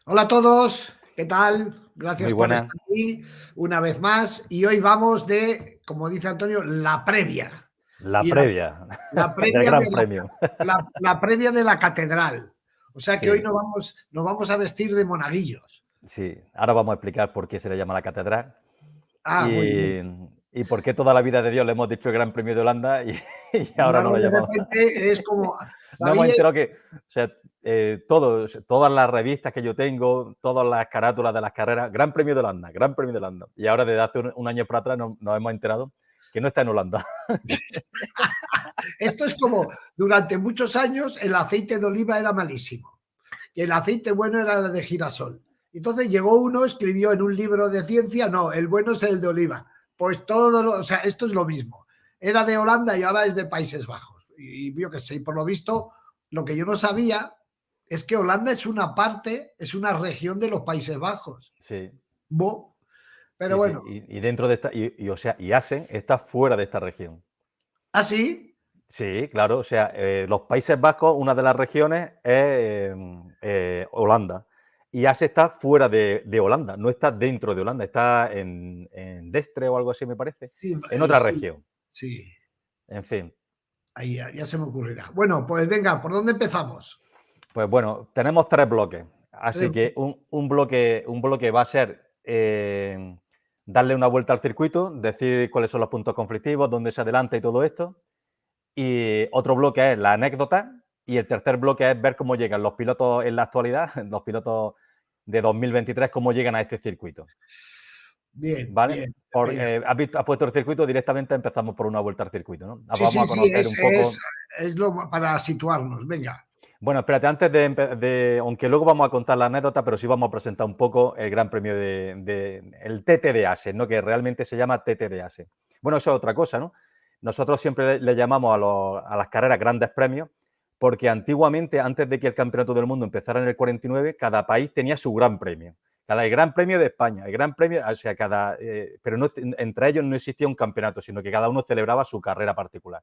Hola a todos, ¿qué tal? Muy Gracias por buenas. estar aquí una vez más y hoy vamos de, como dice Antonio, la previa. La Y previa la del previa de Gran Premio. la previa de la catedral. O sea que hoy Sí, nos vamos a vestir de monaguillos. sí. Ahora vamos a explicar por qué se le llama la catedral Ah, muy bien. y, y por qué toda la vida de Dios le hemos dicho el Gran Premio de Holanda y Y ahora ahora no lo de llamamos. repente es como, No hemos enterado ¿sabíais? que, o sea, todas las revistas que yo tengo, todas las carátulas de las carreras, Gran Premio de Holanda, Gran Premio de Holanda. Y ahora desde hace un año para atrás nos hemos enterado que no está en Holanda. Esto es como, durante muchos años el aceite de oliva era malísimo. Que el aceite bueno era el de girasol. Entonces llegó uno, escribió en un libro de ciencia, no, el bueno es el de oliva. Pues o sea, esto es lo mismo. Era de Holanda y ahora es de Países Bajos. Y yo que sé, y por lo visto, lo que yo no sabía es que Holanda es una parte, es una región de los Países Bajos. Sí, Bo, pero sí, sí. bueno, Y dentro de esta, o sea, y Assen está fuera de esta región. así, Sí, claro, o sea, los Países Vascos, una de las regiones es Holanda. Y Asse está fuera de Holanda, no está dentro de Holanda, está en Destre o algo así, me parece, sí, en otra sí, región. sí, En fin, ahí ya se me ocurrirá. Bueno, pues venga, ¿por dónde empezamos? pues bueno, tenemos tres bloques. Así que un bloque va a ser darle una vuelta al circuito, decir cuáles son los puntos conflictivos, dónde se adelanta y todo esto. Y otro bloque es la anécdota. Y el tercer bloque es ver cómo llegan los pilotos en la actualidad, los pilotos de 2023, cómo llegan a este circuito. Bien, ¿Vale? bien, venga. Has puesto el circuito, directamente empezamos por una vuelta al circuito, ¿no? Sí, Vamos sí, a sí, conocer un poco. es lo para situarnos. Venga. Bueno, espérate, antes aunque luego vamos a contar la anécdota, pero sí vamos a presentar un poco el Gran Premio el TT de Assen, ¿no? Que realmente se llama TT de Assen. Bueno, eso es otra cosa, ¿no? Nosotros siempre le llamamos a las carreras grandes premios, porque antiguamente, antes de que el Campeonato del Mundo empezara en el 49, cada país tenía su Gran Premio. El Gran Premio de España, el Gran Premio, o sea, pero no, entre ellos no existía un campeonato, sino que cada uno celebraba su carrera particular.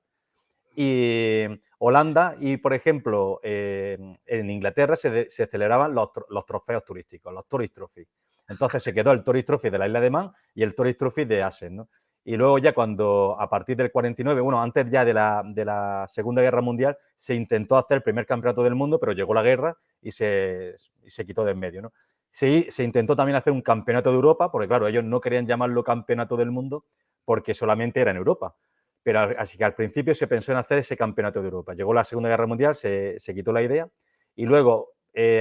Y Holanda y, por ejemplo, en Inglaterra se celebraban los trofeos turísticos, los Tourist Trophy. Entonces se quedó el Tourist Trophy de la Isla de Man y el Tourist Trophy de Assen, ¿no? Y luego ya cuando, a partir del 49, bueno, antes ya de la Segunda Guerra Mundial, se intentó hacer el primer campeonato del mundo, pero llegó la guerra y se quitó de en medio, ¿no? Se intentó también hacer un campeonato de Europa, porque claro, ellos no querían llamarlo campeonato del mundo porque solamente era en Europa. Pero así que al principio se pensó en hacer ese campeonato de Europa. Llegó la Segunda Guerra Mundial, se quitó la idea y luego,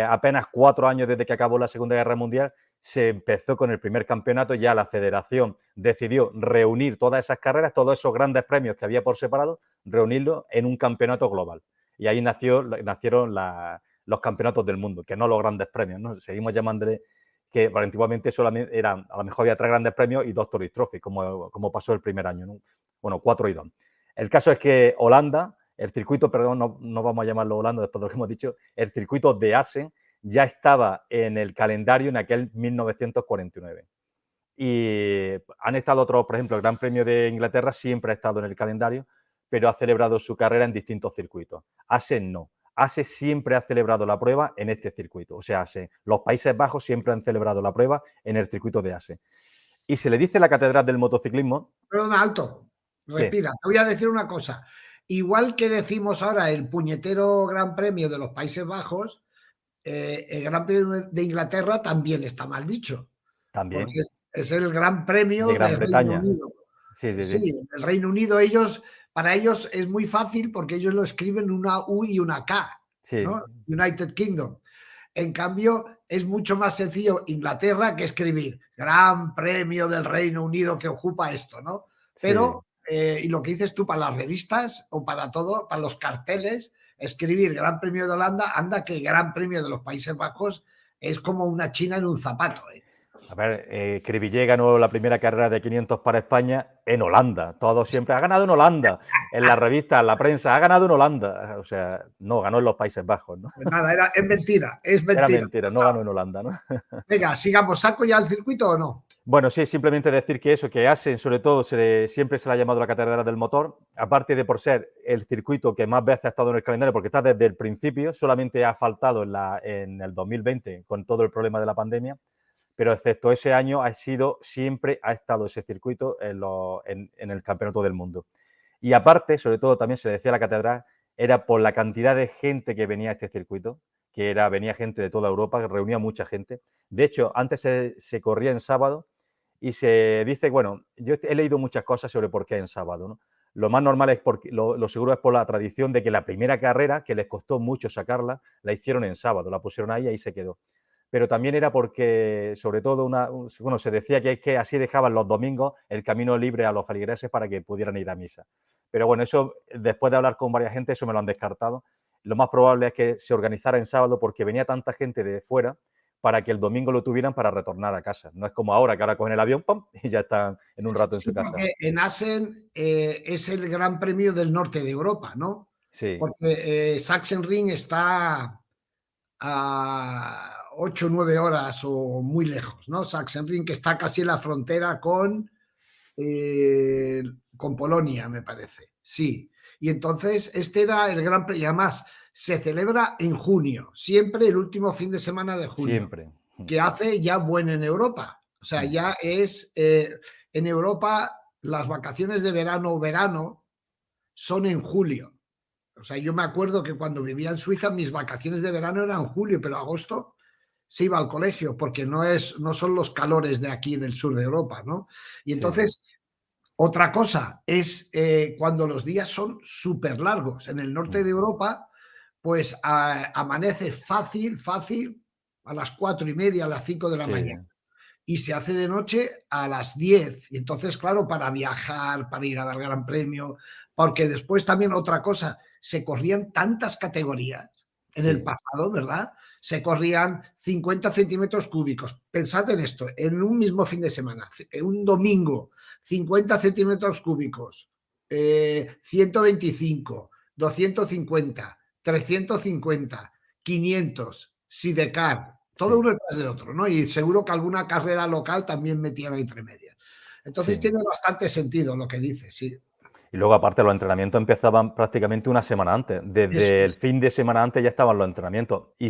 apenas 4 años desde que acabó la Segunda Guerra Mundial, se empezó con el primer campeonato. Ya la federación decidió reunir todas esas carreras, todos esos grandes premios que había por separado, reunirlos en un campeonato global. Y ahí nacieron los campeonatos del mundo, que no los grandes premios, ¿no? Seguimos llamándole que antiguamente solamente eran, a lo mejor había 3 grandes premios y 2 Tourist Trophy, como pasó el primer año, ¿no? Bueno, 4 y 2. El caso es que Holanda, el circuito, perdón, no vamos a llamarlo Holanda después de lo que hemos dicho, el circuito de Assen ya estaba en el calendario en aquel 1949. Y han estado otros, por ejemplo, el Gran Premio de Inglaterra siempre ha estado en el calendario, pero ha celebrado su carrera en distintos circuitos. Assen no. Assen siempre ha celebrado la prueba en este circuito. O sea, los Países Bajos siempre han celebrado la prueba en el circuito de Assen. Y se le dice la catedral del motociclismo. Perdona, alto. ¿Qué? Respira. Te voy a decir una cosa. Igual que decimos ahora el puñetero Gran Premio de los Países Bajos, el Gran Premio de Inglaterra también está mal dicho, porque También. es el Gran De Premio Gran del Reino Bretaña. Unido. Sí, sí, sí. Sí, el Reino Unido, para ellos es muy fácil porque ellos lo escriben una U y una K, Sí, ¿no? United Kingdom. En cambio, es mucho más sencillo Inglaterra que escribir Gran Premio del Reino Unido que ocupa esto, ¿no? sí. Pero, y lo que dices tú para las revistas o para todo, para los carteles, escribir Gran Premio de Holanda, anda que Gran Premio de los Países Bajos es como una china en un zapato, ¿eh? A ver, Cribillé ganó la primera carrera de 500 para España en Holanda. Todo siempre ha ganado en Holanda. En la revista, en la prensa, ha ganado en Holanda. O sea, no, ganó en los Países Bajos, ¿no? Pues nada, es mentira, es Era mentira. mentira, no ganó en Holanda, ¿no? Venga, sigamos, ¿saco ya el circuito o no? Bueno, sí, simplemente decir que eso, que Assen, sobre todo, siempre se le ha llamado la catedral del motor, aparte de por ser el circuito que más veces ha estado en el calendario, porque está desde el principio, solamente ha faltado en el 2020 con todo el problema de la pandemia, pero excepto ese año siempre ha estado ese circuito en el Campeonato del Mundo. Y aparte, sobre todo, también se le decía a la catedral, era por la cantidad de gente que venía a este circuito, venía gente de toda Europa, que reunía mucha gente. De hecho, antes se corría en sábado y se dice, bueno, yo he leído muchas cosas sobre por qué en sábado, ¿no? Lo más normal es porque, lo seguro es por la tradición de que la primera carrera, que les costó mucho sacarla, la hicieron en sábado, la pusieron ahí y ahí se quedó. Pero también era porque, sobre todo, bueno, se decía que es que así dejaban los domingos el camino libre a los feligreses para que pudieran ir a misa. Pero bueno, eso, después de hablar con varias gente, eso me lo han descartado. Lo más probable es que se organizara en sábado porque venía tanta gente de fuera para que el domingo lo tuvieran para retornar a casa. No es como ahora, que ahora cogen el avión, ¡pum!, y ya están en un rato en Sí, su casa. porque en Assen es el Gran Premio del norte de Europa, ¿no? Sí, Porque Sachsenring está a 8 o 9 horas o muy lejos, ¿no? Sachsenring, que está casi en la frontera con Polonia, me parece. Sí. Y entonces este era el Gran Premio. Además, se celebra en junio, siempre el último fin de semana de junio, siempre. que hace ya bueno en Europa. O sea, ya es en Europa las vacaciones de verano son en julio. O sea, yo me acuerdo que cuando vivía en Suiza mis vacaciones de verano eran en julio, pero agosto se iba al colegio porque no son los calores de aquí del sur de Europa, ¿no? Y Sí, entonces otra cosa es cuando los días son súper largos. En el norte de Europa, pues amanece fácil a las 4:30, a las 5 de la sí, mañana. Y se hace de noche a las 10. Y entonces, claro, para viajar, para ir a dar Gran Premio, porque después también otra cosa, se corrían tantas categorías en el sí, pasado, ¿verdad? Se corrían 50 centímetros cúbicos. Pensad en esto, en un mismo fin de semana, en un domingo, 50 centímetros cúbicos, 125, 250, 350, 500, sidecar, todo sí, uno detrás de otro, ¿no? Y seguro que alguna carrera local también metían entre medias. Entonces sí. tiene bastante sentido lo que dices, sí. Y luego, aparte, los entrenamientos empezaban prácticamente una semana antes. Eso Desde el es. fin de semana antes ya estaban los entrenamientos. Y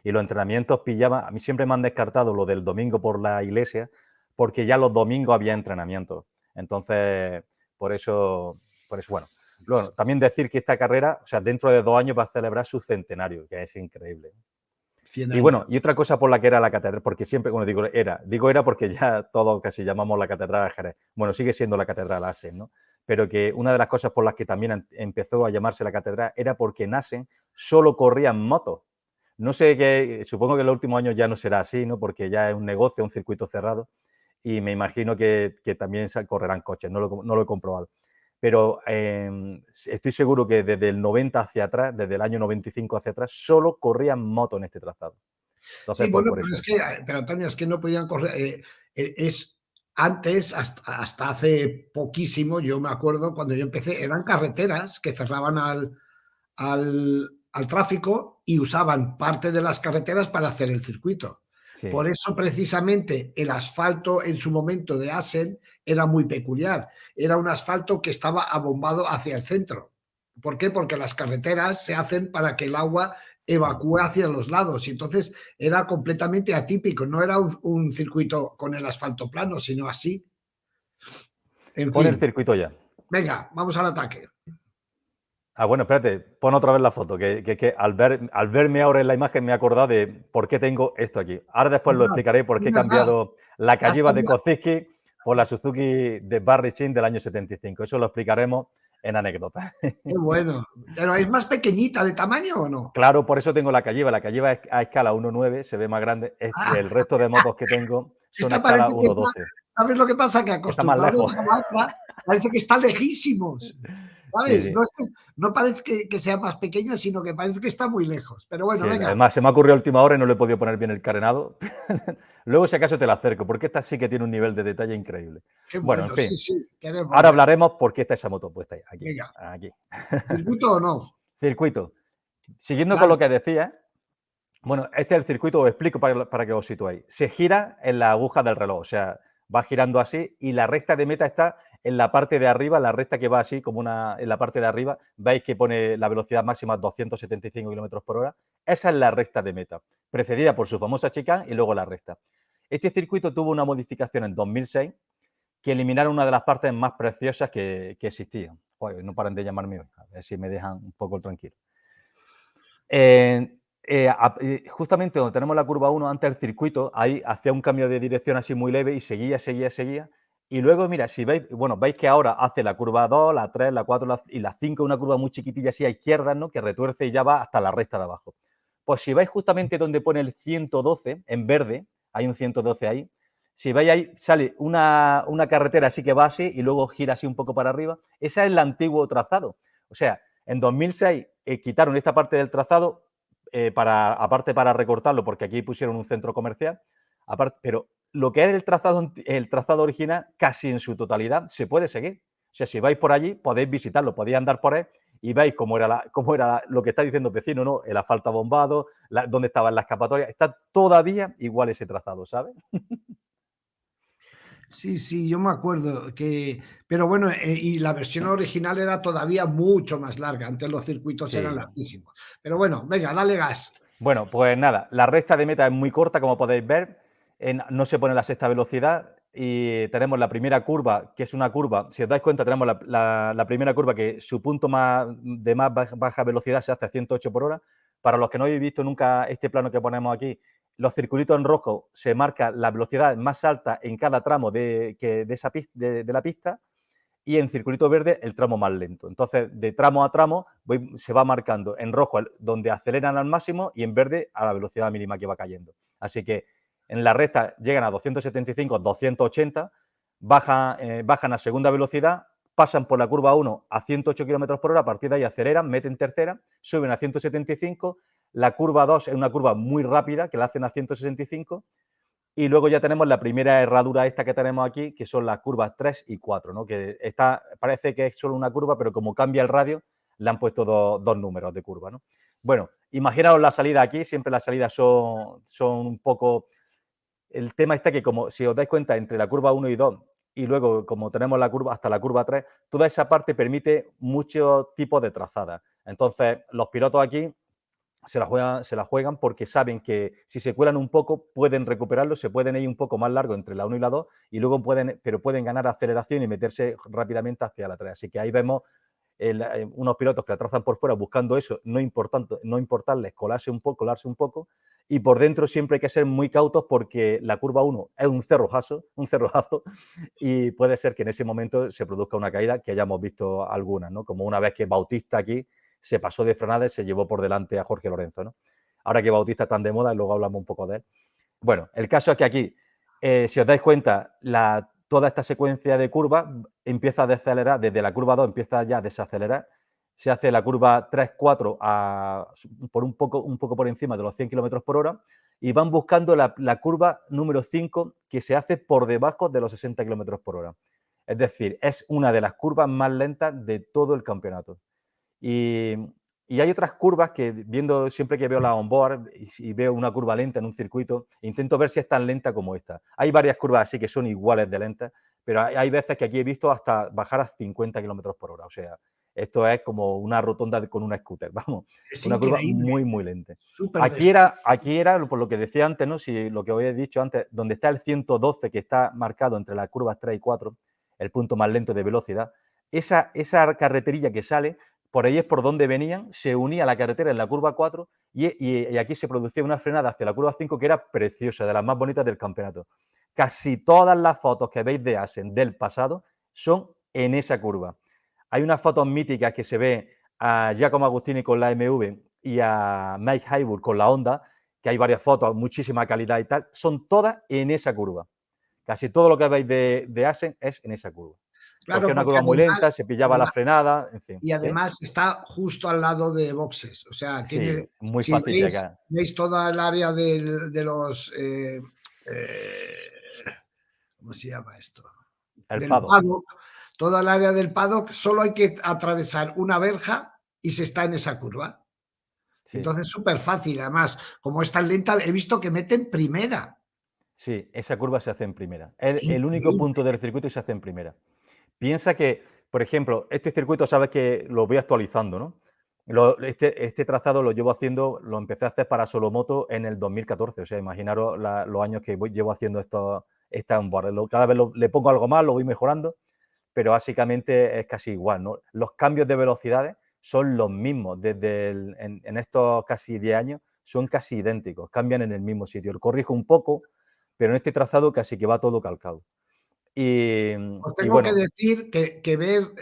los entrenamientos pillaban. A mí siempre me han descartado lo del domingo por la iglesia, porque ya los domingos había entrenamientos. Entonces, por eso, bueno. Luego, también decir que esta carrera, o sea, dentro de 2 años va a celebrar su centenario, que es increíble. 100 Y bueno, años. y otra cosa por la que era la catedral, porque siempre, bueno, digo era porque ya todos casi llamamos la catedral de Jerez. Bueno, sigue siendo la catedral Assen, ¿no? Pero que una de las cosas por las que también empezó a llamarse la catedral era porque en Assen solo corrían motos. No sé qué, supongo que en los últimos años ya no será así, ¿no? Porque ya es un negocio, un circuito cerrado, y me imagino que también correrán coches, no lo he comprobado. Pero estoy seguro que desde el 90 hacia atrás, desde el año 95 hacia atrás, solo corrían motos en este trazado. Sí, Entonces, pues bueno, por pero eso. es que, pero Antonio, es que no podían correr. Es antes, hasta hace poquísimo, yo me acuerdo cuando yo empecé, eran carreteras que cerraban al tráfico y usaban parte de las carreteras para hacer el circuito. Sí, Por eso, precisamente, el asfalto en su momento de Assen era muy peculiar. Era un asfalto que estaba abombado hacia el centro. ¿Por qué? Porque las carreteras se hacen para que el agua evacúe hacia los lados y entonces era completamente atípico. No era un circuito con el asfalto plano, sino así. En pon el fin, circuito ya. venga, vamos al ataque. Ah, bueno, espérate, pon otra vez la foto, que al verme ahora en la imagen me he acordado de por qué tengo esto aquí. Ahora después lo explicaré por Es qué he verdad, cambiado la has Cayiva de cambiado. Koziski por la Suzuki de Barry Chin del año 75. Eso lo explicaremos en anécdota. Qué bueno. ¿Pero es más pequeñita de tamaño o no? Claro, por eso tengo la Cayiva. La Cayiva es a escala 1.9, se ve más grande. Ah, El resto de motos que tengo son a esta escala parece que está, 1.12, ¿sabes lo que pasa? Que que está más acostumbrados lejos. a la otra, parece que está lejísimos, Sí, ¿sabes? sí. No parece que sea más pequeña, sino que parece que está muy lejos. Pero bueno, Sí, venga, además se me ha ocurrido a última hora y no le he podido poner bien el carenado. Luego, si acaso, te la acerco, porque esta sí que tiene un nivel de detalle increíble. qué Bueno, en bueno, sí, fin, sí, queremos ahora ver. hablaremos por qué está esa moto puesta ahí, aquí, Venga, aquí. ¿circuito o no? Circuito. Siguiendo con Dale. lo que decía, bueno, este es el circuito, os explico para que os situéis. Se gira en la aguja del reloj, o sea, va girando así y la recta de meta está en la parte de arriba, la recta que va así como en la parte de arriba, veis que pone la velocidad máxima 275 kilómetros por hora. Esa es la recta de meta, precedida por su famosa chicane y luego la recta. Este circuito tuvo una modificación en 2006 que eliminaron una de las partes más preciosas que existían. Joder, no paran de llamarme hoy, a ver si me dejan un poco tranquilo. Justamente donde tenemos la curva 1, antes del circuito, ahí hacía un cambio de dirección así muy leve y seguía. Y luego, mira, si veis, bueno, veis que ahora hace la curva 2, la 3, la 4 y la 5, una curva muy chiquitilla así a izquierda, ¿no? Que retuerce y ya va hasta la recta de abajo. Pues si veis justamente donde pone el 112, en verde, hay un 112 ahí, si veis ahí, sale una carretera así que va así y luego gira así un poco para arriba. Ese es el antiguo trazado. O sea, en 2006 quitaron esta parte del trazado, aparte para recortarlo, porque aquí pusieron un centro comercial, pero lo que es el trazado original, casi en su totalidad, se puede seguir. O sea, si vais por allí, podéis visitarlo, podéis andar por él y veis cómo era lo que está diciendo el vecino, ¿no? El asfalto bombado, dónde estaban las escapatorias. Está todavía igual ese trazado, ¿sabes? Sí, sí, yo me acuerdo que, pero bueno, y la versión original era todavía mucho más larga, antes los circuitos eran Sí. larguísimos. Pero bueno, venga, dale gas. Bueno, pues nada, la recta de meta es muy corta, como podéis ver, no se pone la sexta velocidad y tenemos la primera curva, que es una curva, si os dais cuenta, tenemos la primera curva que su punto de más baja velocidad se hace a 108 por hora. Para los que no habéis visto nunca este plano que ponemos aquí, los circulitos en rojo se marca la velocidad más alta en cada tramo de la pista y en circulito verde el tramo más lento. Entonces, de tramo a tramo se va marcando en rojo donde aceleran al máximo y en verde a la velocidad mínima que va cayendo. Así que en la recta llegan a 275, 280, bajan a segunda velocidad, pasan por la curva 1 a 108 km por hora, a partir de ahí aceleran, meten tercera, suben a 175, la curva 2 es una curva muy rápida que la hacen a 165 y luego ya tenemos la primera herradura esta que tenemos aquí, que son las curvas 3 y 4, ¿no? Que parece que es solo una curva, pero como cambia el radio, le han puesto dos números de curva, ¿no? Bueno, imaginaos la salida aquí, siempre las salidas son un poco... El tema está que, como si os dais cuenta, entre la curva 1 y 2 y luego, como tenemos la curva hasta la curva 3, toda esa parte permite muchos tipos de trazadas. Entonces, los pilotos aquí se la juegan porque saben que si se cuelan un poco pueden recuperarlo, se pueden ir un poco más largo entre la 1 y la 2 y luego pueden ganar aceleración y meterse rápidamente hacia la 3. Así que ahí vemos unos pilotos que la trazan por fuera buscando eso, no importarles colarse un poco y por dentro siempre hay que ser muy cautos porque la curva 1 es un cerrojazo y puede ser que en ese momento se produzca una caída que hayamos visto algunas, ¿no? Como una vez que Bautista aquí se pasó de frenada y se llevó por delante a Jorge Lorenzo, ¿no? Ahora que Bautista está tan de moda y luego hablamos un poco de él. Bueno, el caso es que aquí, si os dais cuenta, toda esta secuencia de curvas empieza a desacelerar, desde la curva 2 empieza ya a desacelerar, se hace la curva 3-4 un poco por encima de los 100 km por hora y van buscando la curva número 5 que se hace por debajo de los 60 km por hora. Es decir, es una de las curvas más lentas de todo el campeonato. Y, hay otras curvas que viendo siempre que veo la onboard y veo una curva lenta en un circuito, intento ver si es tan lenta como esta. Hay varias curvas así que son iguales de lentas, pero hay veces que aquí he visto hasta bajar a 50 kilómetros por hora. O sea, esto es como una rotonda con una scooter, vamos, Es una curva increíble, muy, muy lenta. súper Aquí era, por lo que decía antes, ¿no? Si lo que os he dicho antes, donde está el 112 que está marcado entre las curvas 3 y 4, el punto más lento de velocidad, esa carreterilla que sale, por ahí es por donde venían, se unía la carretera en la curva 4 y aquí se producía una frenada hacia la curva 5 que era preciosa, de las más bonitas del campeonato. Casi todas las fotos que veis de Asen del pasado son en esa curva. Hay unas fotos míticas que se ve a Giacomo Agostini con la MV y a Mike Haywood con la Honda, que hay varias fotos, muchísima calidad y tal, son todas en esa curva. Casi todo lo que veis de Asen es en esa curva. Porque claro, es una porque curva muy lenta, se pillaba la además, frenada, en fin. y además está justo al lado de boxes. O sea, Sí, muy si fácil llegar. veis toda el área de los, ¿cómo se llama esto? El Del paddock. paddock, toda el área del paddock, solo hay que atravesar una verja y se está en esa curva. Sí. Entonces, súper fácil. Además, como es tan lenta, he visto que meten primera. Sí, esa curva se hace en primera. El único Increíble. punto del circuito se hace en primera. Piensa que, por ejemplo, este circuito sabes que lo voy actualizando, ¿no? Este trazado lo llevo haciendo, lo empecé a hacer para Solomoto en el 2014. O sea, imaginaros los años que llevo haciendo esta onboard. Cada vez le pongo algo más, lo voy mejorando, pero básicamente es casi igual, ¿no? Los cambios de velocidades son los mismos en estos casi 10 años, son casi idénticos, cambian en el mismo sitio. Lo corrijo un poco, pero en este trazado casi que va todo calcado. Y, Os y tengo que bueno, decir que ver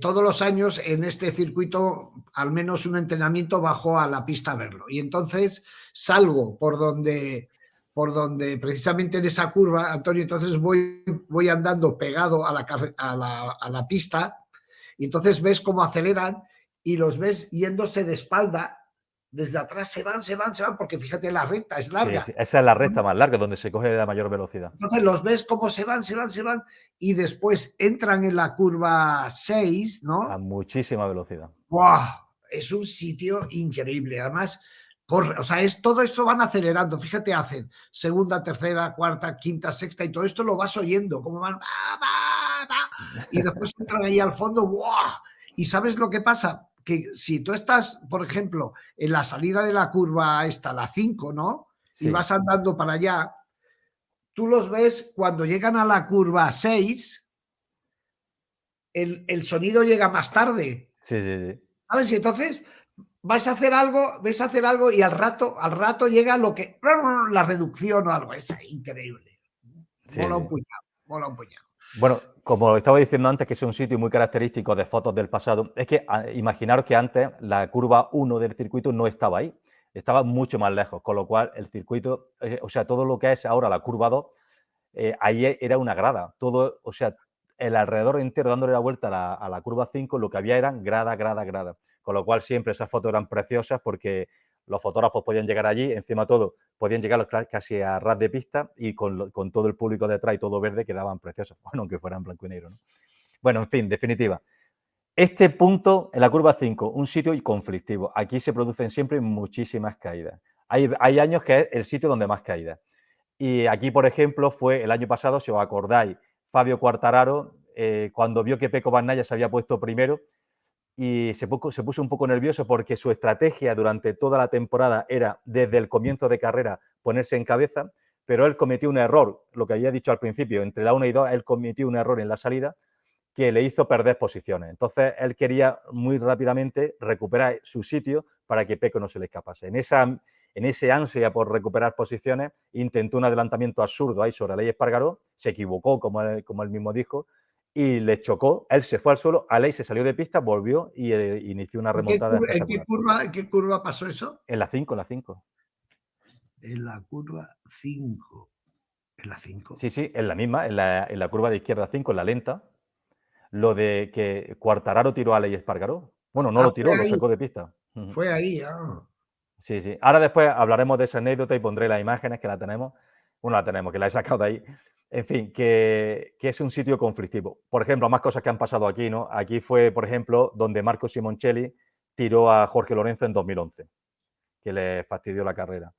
todos los años en este circuito, al menos un entrenamiento bajo a la pista a verlo. Y entonces salgo por donde precisamente en esa curva, Antonio, entonces voy andando pegado a la pista y entonces ves cómo aceleran y los ves yéndose de espalda. Desde atrás se van, porque fíjate, la recta es sí, larga. sí, esa es la recta más larga donde se coge la mayor velocidad. Entonces los ves cómo se van y después entran en la curva 6, A ¿no? muchísima velocidad. ¡Wow! Es un sitio increíble. Además, o sea, todo esto van acelerando. Fíjate, hacen segunda, tercera, cuarta, quinta, sexta y todo esto lo vas oyendo. Cómo van. Y después entran ahí al fondo. ¡Wow! ¿Y sabes lo que pasa? Que si tú estás, por ejemplo, en la salida de la curva esta, la 5, ¿no? Y Sí, vas andando para allá, tú los ves cuando llegan a la curva 6, el sonido llega más tarde. sí, sí, sí. ¿Sabes? Y entonces ves a hacer algo y al rato llega lo que, la reducción o algo. Es increíble. Sí, Mola un sí. puñado, mola un puñado. Bueno, como estaba diciendo antes, que es un sitio muy característico de fotos del pasado, es que imaginaros que antes la curva 1 del circuito no estaba ahí, estaba mucho más lejos, con lo cual el circuito, o sea, todo lo que es ahora la curva 2, ahí era una grada, todo, o sea, el alrededor entero dándole la vuelta a la curva 5, lo que había eran grada, grada, grada, con lo cual siempre esas fotos eran preciosas porque los fotógrafos podían llegar allí, encima todo, podían llegar casi a ras de pista y con todo el público detrás y todo verde quedaban preciosas, bueno, aunque fueran blanco y negro, ¿no? Bueno, en fin, definitiva. Este punto en la curva 5, un sitio conflictivo. Aquí se producen siempre muchísimas caídas. Hay años que es el sitio donde más caídas. Y aquí, por ejemplo, fue el año pasado, si os acordáis, Fabio Quartararo, cuando vio que Pecco Bagnaia se había puesto primero y se puso un poco nervioso porque su estrategia durante toda la temporada era, desde el comienzo de carrera, ponerse en cabeza, pero él cometió un error, lo que había dicho al principio, entre la 1 y 2, él cometió un error en la salida que le hizo perder posiciones. Entonces, él quería muy rápidamente recuperar su sitio para que Pecco no se le escapase. En ese ansia por recuperar posiciones, intentó un adelantamiento absurdo ahí sobre Aleix Espargaró, se equivocó, como él mismo dijo, y le chocó, él se fue al suelo, Aleix se salió de pista, volvió y inició una remontada espectacular. En qué curva pasó eso? En la 5, en la 5. En la curva 5. En la 5. Sí, sí, en la misma, en la curva de izquierda 5, en la lenta, lo de que Quartararo tiró a Aleix Espargaró. Bueno, no Ah, lo tiró, lo sacó de pista. fue ahí. Ah. Sí, sí. Ahora después hablaremos de esa anécdota y pondré las imágenes que la tenemos. Bueno, la tenemos, que la he sacado de ahí. En fin, que es un sitio conflictivo. Por ejemplo, más cosas que han pasado aquí, ¿no? Aquí fue, por ejemplo, donde Marco Simoncelli tiró a Jorge Lorenzo en 2011, que le fastidió la carrera.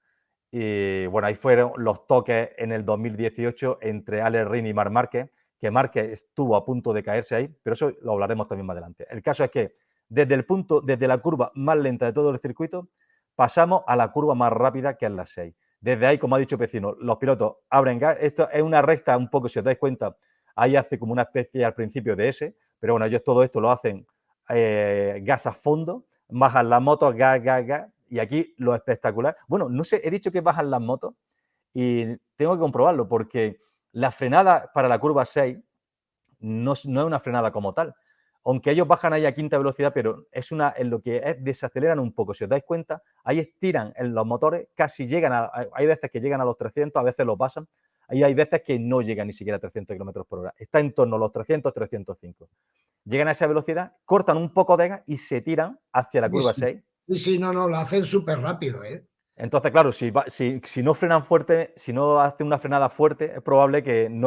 Y bueno, ahí fueron los toques en el 2018 entre Alex Rin y Marc Márquez, que Márquez estuvo a punto de caerse ahí, pero eso lo hablaremos también más adelante. El caso es que desde la curva más lenta de todo el circuito, pasamos a la curva más rápida, que es la 6. Desde ahí, como ha dicho Pecino, los pilotos abren gas. Esto es una recta un poco, si os dais cuenta, ahí hace como una especie al principio de S, pero bueno, ellos todo esto lo hacen gas a fondo, bajan las motos, gas, gas, gas, y aquí lo espectacular. Bueno, no sé, he dicho que bajan las motos y tengo que comprobarlo porque la frenada para la curva 6 no es una frenada como tal. Aunque ellos bajan ahí a quinta velocidad, pero en lo que es desaceleran un poco. Si os dais cuenta, ahí estiran en los motores, casi hay veces que llegan a los 300, a veces lo pasan. Ahí hay veces que no llegan ni siquiera a 300 kilómetros por hora. Está en torno a los 300, 305. Llegan a esa velocidad, cortan un poco de gas y se tiran hacia la Sí, curva sí. 6. Sí, sí, no, no, lo hacen súper rápido, ¿eh? Entonces, claro, si no frenan fuerte, si no hacen una frenada fuerte, es probable que el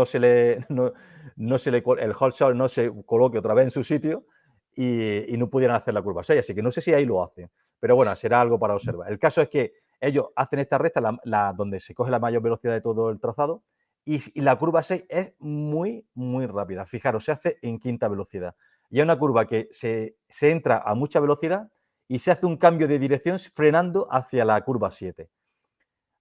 hot shot no se coloque otra vez en su sitio y no pudieran hacer la curva 6. Así que no sé si ahí lo hacen. Pero bueno, será algo para observar. El caso es que Ellos hacen esta recta, donde se coge la mayor velocidad de todo el trazado, y la curva 6 es muy, muy rápida. Fijaros, se hace en quinta velocidad. Y es una curva que se entra a mucha velocidad y se hace un cambio de dirección frenando hacia la curva 7.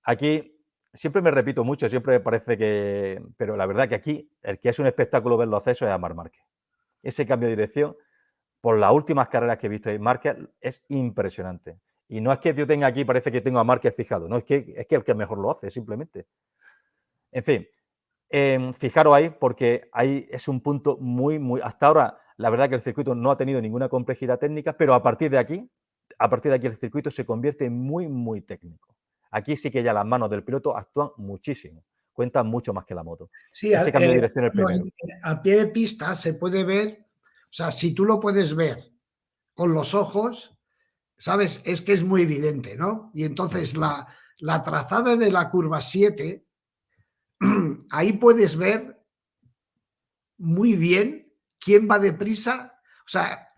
Aquí siempre me repito mucho, siempre me parece que... Pero la verdad que aquí el que es un espectáculo verlo hacer eso es a Marc Márquez. Ese cambio de dirección, por las últimas carreras que he visto de Márquez, es impresionante. Y no es que yo tenga aquí, parece que tengo a Márquez fijado, no, es que el que mejor lo hace, simplemente. En fin, fijaros ahí, porque ahí es un punto muy, muy... Hasta ahora, la verdad que el circuito no ha tenido ninguna complejidad técnica, pero a partir de aquí el circuito se convierte en muy, muy técnico. Aquí sí que ya las manos del piloto actúan muchísimo, cuentan mucho más que la moto. Sí, Ese cambio de dirección es el bueno, primero. a pie de pista se puede ver, o sea, si tú lo puedes ver con los ojos, ¿sabes? Es que es muy evidente, ¿no? Y entonces la trazada de la curva 7, ahí puedes ver muy bien quién va deprisa, o sea,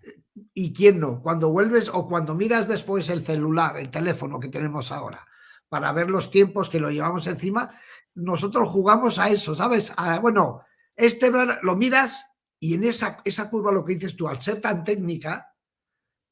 y quién no. Cuando vuelves o cuando miras después el celular, el teléfono que tenemos ahora, para ver los tiempos que lo llevamos encima, nosotros jugamos a eso, ¿sabes? Bueno, lo miras y en esa curva, lo que dices tú, al ser tan técnica,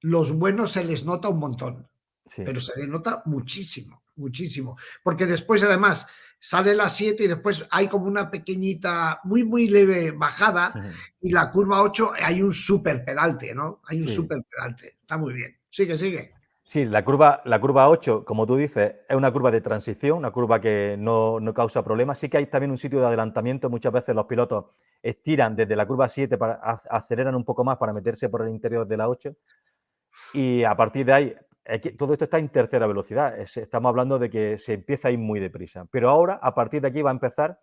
los buenos se les nota un montón, Sí. pero se les nota muchísimo, muchísimo. Porque después, además, sale la 7 y después hay como una pequeñita, muy, muy leve bajada, y la curva 8 hay un súper peralte, ¿no? Hay un Sí. súper peralte. Está muy bien. Sigue, sigue. Sí, la curva 8, como tú dices, es una curva de transición, una curva que no causa problemas. Sí que hay también un sitio de adelantamiento. Muchas veces los pilotos estiran desde la curva 7, aceleran un poco más para meterse por el interior de la 8. Y a partir de ahí, todo esto está en tercera velocidad. Estamos hablando de que se empieza a ir muy deprisa. Pero ahora, a partir de aquí, va a empezar.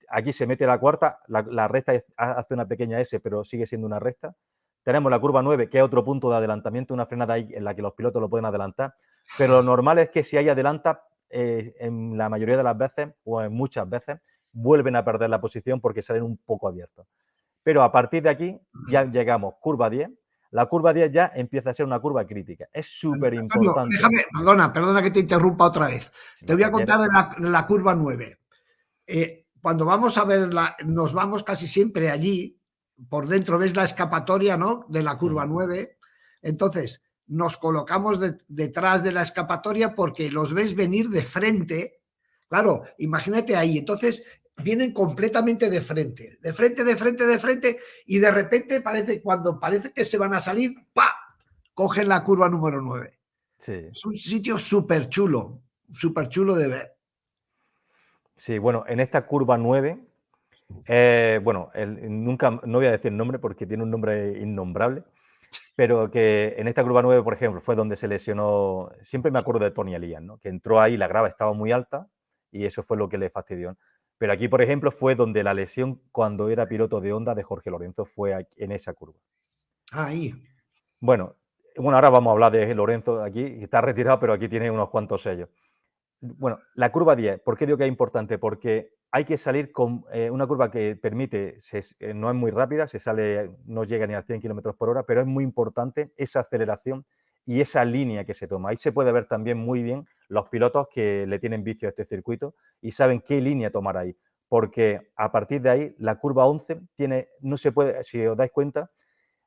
Aquí se mete la cuarta, la recta hace una pequeña S, pero sigue siendo una recta. Tenemos la curva 9, que es otro punto de adelantamiento, una frenada ahí en la que los pilotos lo pueden adelantar. Pero lo normal es que si hay adelanta, en la mayoría de las veces, o en muchas veces, vuelven a perder la posición porque salen un poco abiertos. Pero a partir de aquí ya llegamos, curva 10. La curva 10 ya empieza a ser una curva crítica. Es súper Antonio, importante. perdona que te interrumpa otra vez. Te Lo voy a que contar quieras. de la curva 9. Cuando vamos a verla, nos vamos casi siempre allí, por dentro ves la escapatoria, ¿no? De la curva 9. Entonces, nos colocamos detrás de la escapatoria porque los ves venir de frente. Claro, imagínate ahí. Entonces, vienen completamente de frente, de frente, de frente, de frente, y de repente cuando parece que se van a salir, ¡pa! Cogen la curva número 9. Sí. Es un sitio súper chulo de ver. Sí, bueno, en esta curva 9, bueno, nunca, no voy a decir el nombre porque tiene un nombre innombrable, pero que en esta curva 9, por ejemplo, fue donde se lesionó, siempre me acuerdo de Tony Elias, ¿no? Que entró ahí, la grava estaba muy alta y eso fue lo que le fastidió. Pero aquí, por ejemplo, fue donde la lesión cuando era piloto de Honda de Jorge Lorenzo fue en esa curva. Ahí. Bueno, ahora vamos a hablar de Lorenzo aquí, que está retirado, pero aquí tiene unos cuantos sellos. Bueno, la curva 10, ¿por qué digo que es importante? Porque hay que salir con una curva que permite, no es muy rápida, no llega ni a 100 km por hora, pero es muy importante esa aceleración y esa línea que se toma. Ahí se puede ver también muy bien los pilotos que le tienen vicio a este circuito y saben qué línea tomar ahí, porque a partir de ahí la curva 11 no se puede, si os dais cuenta,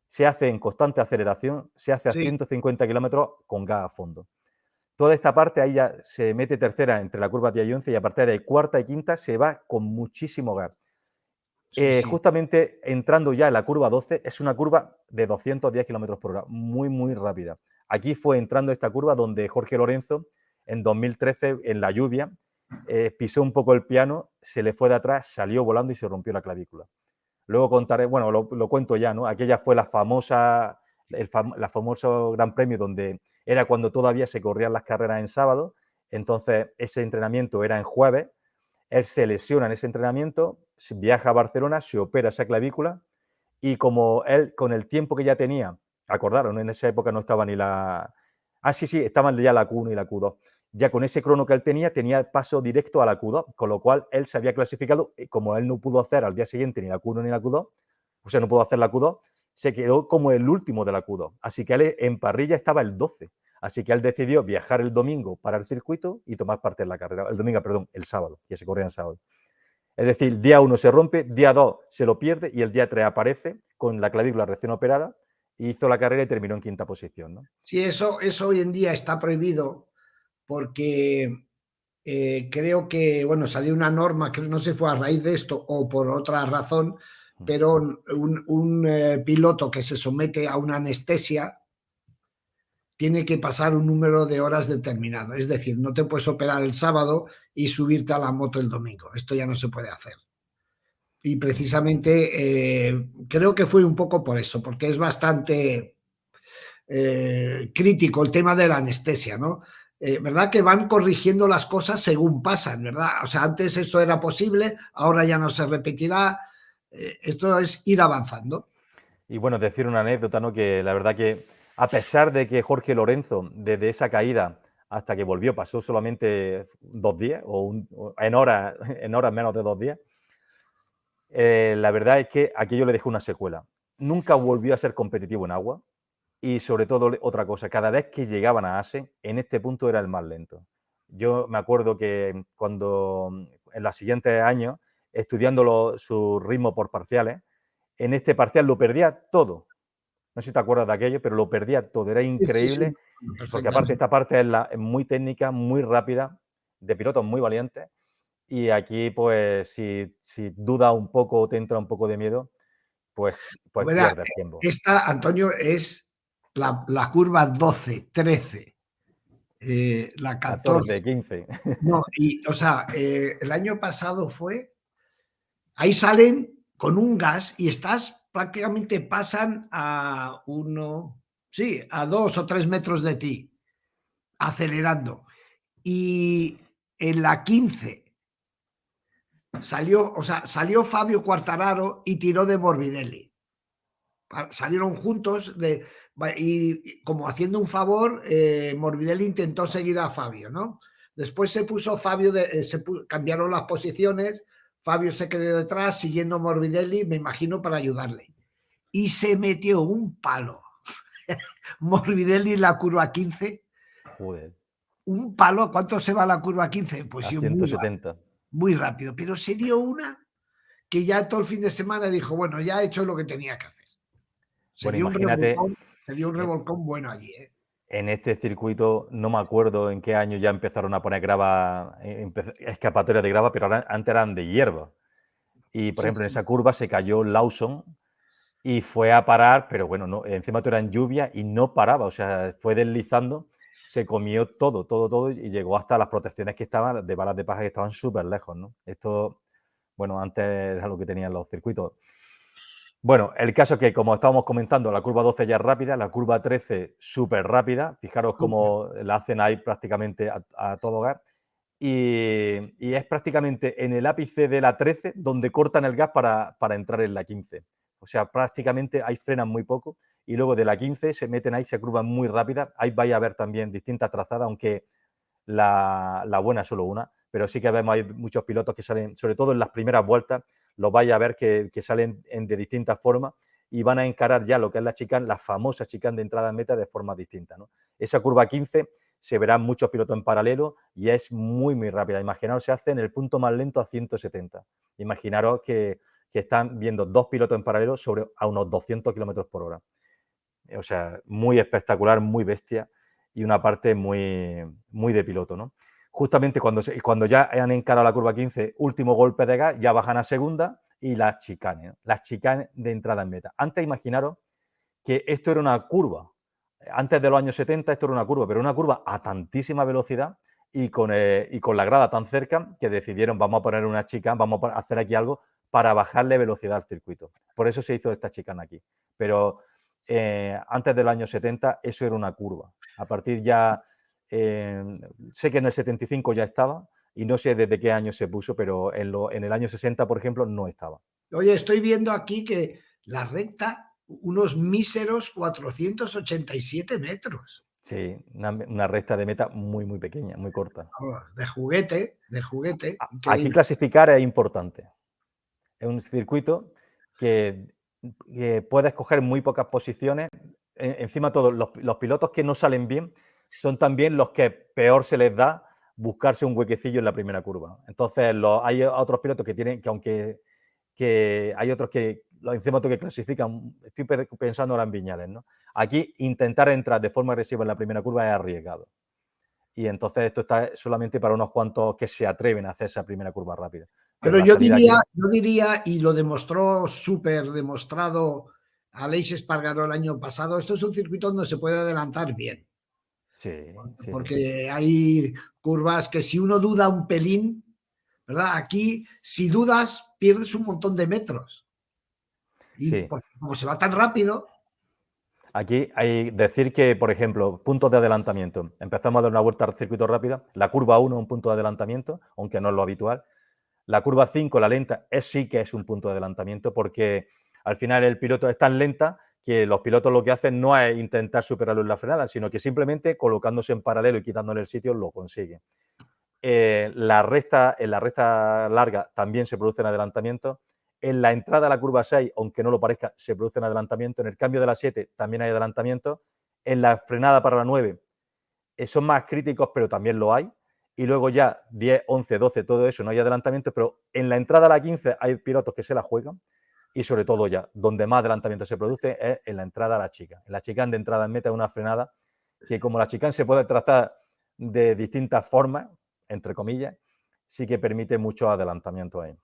se hace en constante aceleración, se hace a Sí. 150 kilómetros con gas a fondo. Toda esta parte ahí ya se mete tercera entre la curva 10 y 11 y a partir de ahí cuarta y quinta se va con muchísimo gas. Sí, sí. Justamente entrando ya en la curva 12 es una curva de 210 kilómetros por hora, muy, muy rápida. Aquí fue entrando esta curva donde Jorge Lorenzo en 2013 en la lluvia pisó un poco el piano, se le fue de atrás, salió volando y se rompió la clavícula. Luego contaré, bueno, lo cuento ya, ¿no? Aquella fue la famoso Gran Premio donde era cuando todavía se corrían las carreras en sábado, entonces ese entrenamiento era en jueves, él se lesiona en ese entrenamiento, viaja a Barcelona, se opera esa clavícula y como él con el tiempo que ya tenía, acordaron, en esa época no estaba ni la... Ah, sí, estaban ya la Q1 y la Q2. Ya con ese crono que él tenía paso directo a la Q2, con lo cual él se había clasificado y como él no pudo hacer al día siguiente ni la Q1 ni la Q2, o sea, no pudo hacer la Q2, se quedó como el último de la Q2. Así que él en parrilla estaba el 12. Así que él decidió viajar el domingo para el circuito y tomar parte en la carrera. El domingo, perdón, el sábado, que se corría en sábado. Es decir, día 1 se rompe, día 2 se lo pierde y el día 3 aparece con la clavícula recién operada, hizo la carrera y terminó en 5ª posición, ¿no? Sí, eso hoy en día está prohibido porque creo que, bueno, salió una norma, que no sé si fue a raíz de esto o por otra razón, pero un piloto que se somete a una anestesia tiene que pasar un número de horas determinado. Es decir, no te puedes operar el sábado y subirte a la moto el domingo. Esto ya no se puede hacer. Y precisamente creo que fue un poco por eso, porque es bastante crítico el tema de la anestesia, ¿no? ¿Verdad? Que van corrigiendo las cosas según pasan, ¿verdad? O sea, antes esto era posible, ahora ya no se repetirá. Esto es ir avanzando. Y bueno, decir una anécdota, ¿no? Que la verdad que a pesar de que Jorge Lorenzo, desde esa caída hasta que volvió, pasó solamente 2 días o en horas, en horas menos de 2 días, la verdad es que aquello le dejó una secuela. Nunca volvió a ser competitivo en agua y sobre todo otra cosa, cada vez que llegaban a Asen, en este punto era el más lento. Yo me acuerdo que cuando en los siguientes años, estudiando su ritmo por parciales, en este parcial lo perdía todo. No sé si te acuerdas de aquello, pero lo perdía todo. Era Sí, sí, sí, increíble, porque aparte perfectamente. esta parte es muy técnica, muy rápida, de pilotos muy valientes. Y aquí, pues, si duda un poco o te entra un poco de miedo, pues, pues Verá, pierdes tiempo. esta, Antonio, es la curva 12, 13, la 14, 14. 15. No, y, o sea, el año pasado fue, ahí salen con un gas y estás prácticamente pasan a uno, sí, a 2 o 3 metros de ti, acelerando. Y en la 15 salió, o sea, salió Fabio Quartararo y tiró de Morbidelli. Salieron juntos y como haciendo un favor, Morbidelli intentó seguir a Fabio, ¿no? Después se puso Fabio, cambiaron las posiciones, Fabio se quedó detrás siguiendo a Morbidelli, me imagino, para ayudarle. Y se metió un palo. Morbidelli en la curva 15, Joder, un palo. ¿Cuánto se va la curva 15? Pues a sí, 170. muy rápido, pero se dio una que ya todo el fin de semana dijo, bueno, ya he hecho lo que tenía que hacer. Se Bueno, dio un imagínate, revolcón, se dio un en revolcón bueno allí, ¿eh? en este circuito, no me acuerdo en qué año ya empezaron a poner grava, escapatorias de grava, pero ahora, antes eran de hierba. Y, por Sí, ejemplo, en sí. esa curva se cayó Lawson y fue a parar, pero bueno, no, encima todo era en lluvia y no paraba, o sea, fue deslizando, se comió todo, todo, todo y llegó hasta las protecciones que estaban, de balas de paja que estaban súper lejos, ¿no? Esto, bueno, antes era lo que tenían los circuitos. Bueno, el caso es que, como estábamos comentando, la curva 12 ya es rápida, la curva 13 súper rápida, fijaros Súper. cómo la hacen ahí prácticamente a todo gas, y es prácticamente en el ápice de la 13 donde cortan el gas para entrar en la 15. O sea, prácticamente ahí frenan muy poco y luego de la 15 se meten ahí, se curvan muy rápida. Ahí vais a ver también distintas trazadas, aunque la buena es solo una, pero sí que vemos hay muchos pilotos que salen, sobre todo en las primeras vueltas, los vais a ver que salen de distintas formas y van a encarar ya lo que es la chicane, la famosa chicane de entrada en meta de forma distinta, ¿no? Esa curva 15 se verán muchos pilotos en paralelo y es muy, muy rápida. Imaginaros, se hace en el punto más lento a 170. Imaginaros que están viendo dos pilotos en paralelo a unos 200 kilómetros por hora. O sea, muy espectacular, muy bestia y una parte muy, muy de piloto, ¿no? Justamente cuando ya han encarado la curva 15, último golpe de gas, ya bajan a segunda y las chicanes de entrada en meta. Antes imaginaros que esto era una curva. Antes de los años 70 esto era una curva, pero una curva a tantísima velocidad y con la grada tan cerca que decidieron vamos a poner una chicane, vamos a hacer aquí algo para bajarle velocidad al circuito. Por eso se hizo esta chicane aquí. Pero antes del año 70 eso era una curva. A partir ya, sé que en el 75 ya estaba y no sé desde qué año se puso, pero en el año 60, por ejemplo, no estaba. Oye, estoy viendo aquí que la recta, unos míseros 487 metros. Sí, una recta de meta muy, muy pequeña, muy corta. De juguete, Aquí increíble. clasificar es importante. Es un circuito que, puedes coger muy pocas posiciones. Encima todos los pilotos que no salen bien son también los que peor se les da buscarse un huequecillo en la primera curva. Entonces, hay otros pilotos que tienen, que aunque hay otros que, los encima que clasifican, estoy pensando ahora en Viñales, ¿no? Aquí intentar entrar de forma agresiva en la primera curva es arriesgado. Y entonces esto está solamente para unos cuantos que se atreven a hacer esa primera curva rápida. Pero la salida aquí, yo diría, y lo demostró súper demostrado Aleix Espargaró el año pasado, esto es un circuito donde se puede adelantar bien. sí, sí, sí. Porque hay curvas que si uno duda un pelín, ¿verdad? Aquí, si dudas, pierdes un montón de metros. Y Sí. como se va tan rápido. Aquí hay decir que, por ejemplo, puntos de adelantamiento. Empezamos a dar una vuelta al circuito rápida. La curva 1 es un punto de adelantamiento, aunque no es lo habitual. La curva 5, la lenta, sí que es un punto de adelantamiento porque al final el piloto es tan lenta que los pilotos lo que hacen no es intentar superarlo en la frenada, sino que simplemente colocándose en paralelo y quitándole el sitio lo consiguen. En la recta larga también se producen adelantamientos. En la entrada a la curva 6, aunque no lo parezca, se producen adelantamientos. En el cambio de la 7 también hay adelantamientos. En la frenada para la 9 son más críticos, pero también lo hay. Y luego ya 10, 11, 12, todo eso, no hay adelantamientos, pero en la entrada a la 15 hay pilotos que se la juegan. Y sobre todo ya, donde más adelantamiento se produce es en la entrada a la chicane. En la chicane de entrada en meta es una frenada que, como la chicane se puede trazar de distintas formas, entre comillas, sí que permite mucho adelantamiento ahí.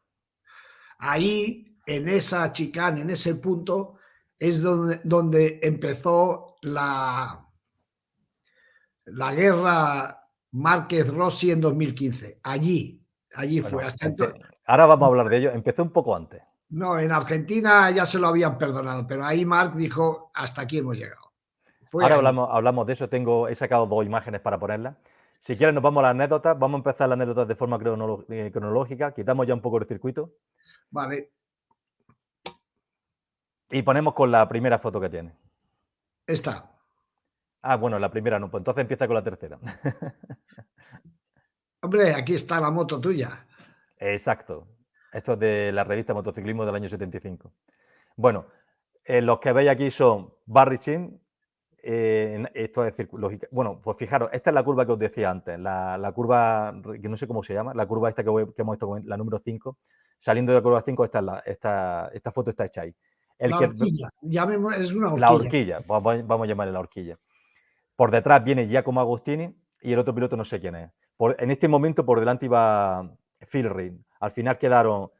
Ahí, en esa chicane, en ese punto, es donde empezó la guerra Márquez-Rossi en 2015. Allí fue. Bueno, Hasta entonces, ahora vamos a hablar de ello. Empecé un poco antes. no, en Argentina ya se lo habían perdonado, pero ahí Marc dijo, hasta aquí hemos llegado. Fue Ahora ahí. hablamos de eso. He sacado 2 imágenes para ponerlas. Si quieres, nos vamos a las anécdotas. Vamos a empezar las anécdotas de forma cronológica. Quitamos ya un poco el circuito Vale, y ponemos con la primera foto que tiene. está. Ah, bueno, la primera no, pues entonces empieza con la tercera. Hombre, aquí está la moto tuya. Exacto. Esto es de la revista Motociclismo del año 75. Bueno, los que veis aquí son Barry Chin. Esto es lógica. Bueno, pues fijaros, esta es la curva que os decía antes, la curva, que no sé cómo se llama, la curva esta que hemos visto, la número 5. Saliendo de la curva 5, esta foto está hecha ahí. La horquilla. Es una La horquilla. horquilla, vamos a llamarle la horquilla. Por detrás viene Giacomo Agostini y el otro piloto no sé quién es. En este momento por delante iba Phil Reed. Al final quedaron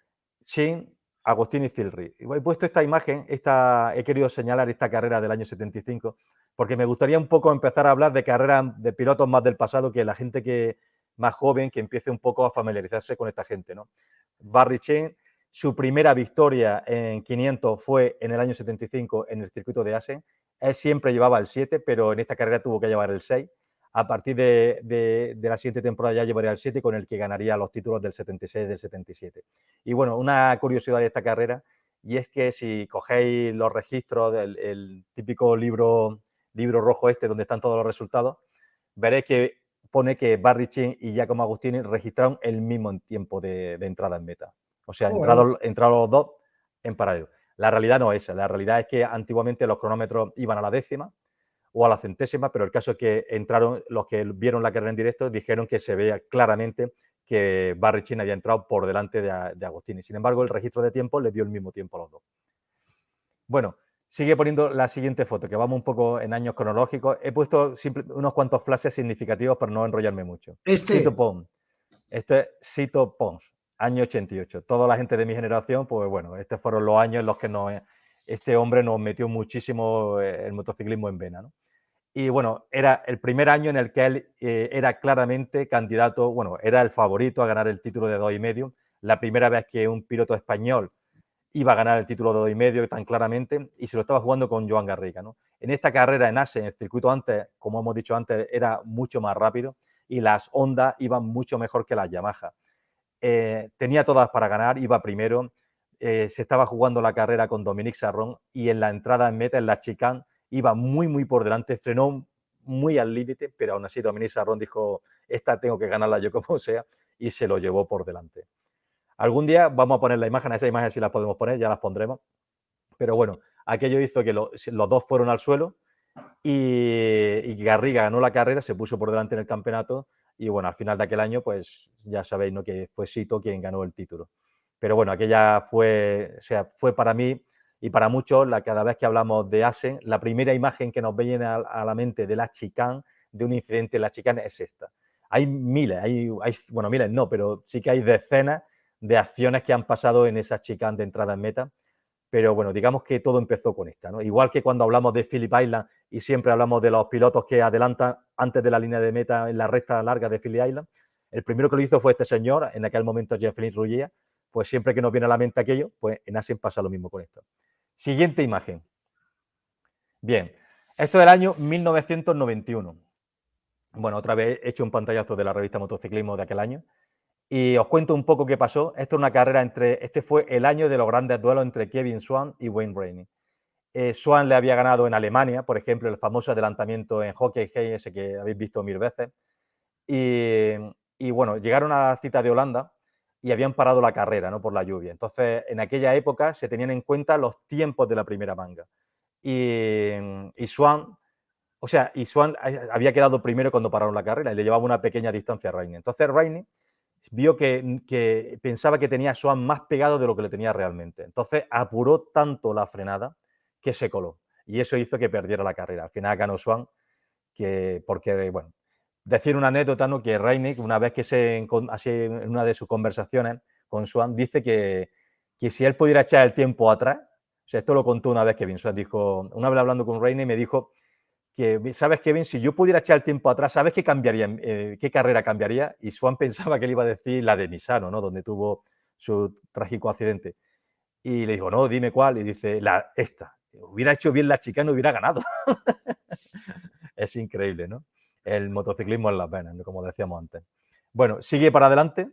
Chin, Agostini y Phil Reed. He puesto esta imagen, he querido señalar esta carrera del año 75, porque me gustaría un poco empezar a hablar de carreras de pilotos más del pasado, que la gente que más joven que empiece un poco a familiarizarse con esta gente, ¿no? Barry Chin, su primera victoria en 500 fue en el año 75 en el circuito de Assen. Él siempre llevaba el 7, pero en esta carrera tuvo que llevar el 6. A partir de la siguiente temporada ya llevaría el 7, con el que ganaría los títulos del 76 y del 77. Y bueno, una curiosidad de esta carrera, y es que si cogéis los registros del típico libro rojo este, donde están todos los resultados, veréis que pone que Barry Chin y Giacomo Agostini registraron el mismo tiempo de entrada en meta. O sea, entrados los dos en paralelo. La realidad no es esa. La realidad es que antiguamente los cronómetros iban a la décima o a la centésima, pero el caso es que entraron, los que vieron la carrera en directo dijeron que se veía claramente que Barry Chin había entrado por delante de Agostini. Sin embargo, el registro de tiempo le dio el mismo tiempo a los dos. Bueno, sigue poniendo la siguiente foto, que vamos un poco en años cronológicos. He puesto unos cuantos flashes significativos para no enrollarme mucho. Sito Pons. Este es Sito Pons, año 88. Toda la gente de mi generación, pues bueno, estos fueron los años en los que este hombre nos metió muchísimo el motociclismo en vena, ¿no? Y bueno, era el primer año en el que él era claramente candidato, bueno, era el favorito a ganar el título de 2,5. La primera vez que un piloto español iba a ganar el título de 2,5 tan claramente, y se lo estaba jugando con Joan Garriga, ¿no? En esta carrera en Assen, el circuito antes, como hemos dicho antes, era mucho más rápido y las Honda iban mucho mejor que las Yamaha. Tenía todas para ganar, iba primero, se estaba jugando la carrera con Dominique Sarron y en la entrada en meta, en la chicane, iba muy, muy por delante, frenó muy al límite, pero aún así Dominique Sarron dijo, esta tengo que ganarla yo como sea, y se lo llevó por delante. Algún día vamos a poner la imagen, esa imagen sí las podemos poner, ya las pondremos, pero bueno, aquello hizo que los dos fueron al suelo, y Garriga ganó la carrera, se puso por delante en el campeonato y bueno, al final de aquel año, pues ya sabéis, ¿no?, que fue Sito quien ganó el título. Pero bueno, aquella fue, o sea, fue para mí y para muchos, cada vez que hablamos de Assen, la primera imagen que nos viene a la mente de la chicane, de un incidente en la chicane, es esta. Hay miles, bueno, miles no, pero sí que hay decenas de acciones que han pasado en esa chicane de entrada en meta. Pero bueno, digamos que todo empezó con esta, ¿no? Igual que cuando hablamos de Phillip Island y siempre hablamos de los pilotos que adelantan antes de la línea de meta en la recta larga de Phillip Island, el primero que lo hizo fue este señor, en aquel momento Jean-Philippe Rougier, pues siempre que nos viene a la mente aquello, pues en Assen pasa lo mismo con esto. Siguiente imagen. Bien, esto del año 1991. Bueno, otra vez he hecho un pantallazo de la revista Motociclismo de aquel año. Y os cuento un poco qué pasó. Esto es una carrera este fue el año de los grandes duelos entre Kevin Schwantz y Wayne Rainey. Schwantz le había ganado en Alemania, por ejemplo, el famoso adelantamiento en Hockenheim, ese que habéis visto 1000 veces. Y bueno, llegaron a la cita de Holanda y habían parado la carrera, ¿no?, por la lluvia. Entonces, en aquella época se tenían en cuenta los tiempos de la primera manga. Y Schwantz, o sea, y Schwantz había quedado primero cuando pararon la carrera y le llevaba una pequeña distancia a Rainey. Entonces, Rainey vio que pensaba que tenía a Schwantz más pegado de lo que le tenía realmente. Entonces apuró tanto la frenada que se coló. Y eso hizo que perdiera la carrera. Al final ganó Schwantz, porque, bueno, decir una anécdota, ¿no?, que Rainick, una vez que así en una de sus conversaciones con Schwantz, dice que si él pudiera echar el tiempo atrás, o sea, esto lo contó una vez Kevin Schwantz, dijo, una vez hablando con Rainick, me dijo que, ¿sabes, Kevin? Si yo pudiera echar el tiempo atrás, ¿sabes qué cambiaría? ¿Qué carrera cambiaría? Y Schwantz pensaba que le iba a decir la de Misano, ¿no?, donde tuvo su trágico accidente. Y le dijo, no, dime cuál. Y dice, esta. Hubiera hecho bien la chicane, hubiera ganado. Es increíble, ¿no? El motociclismo en las venas, ¿no?, como decíamos antes. Bueno, sigue para adelante.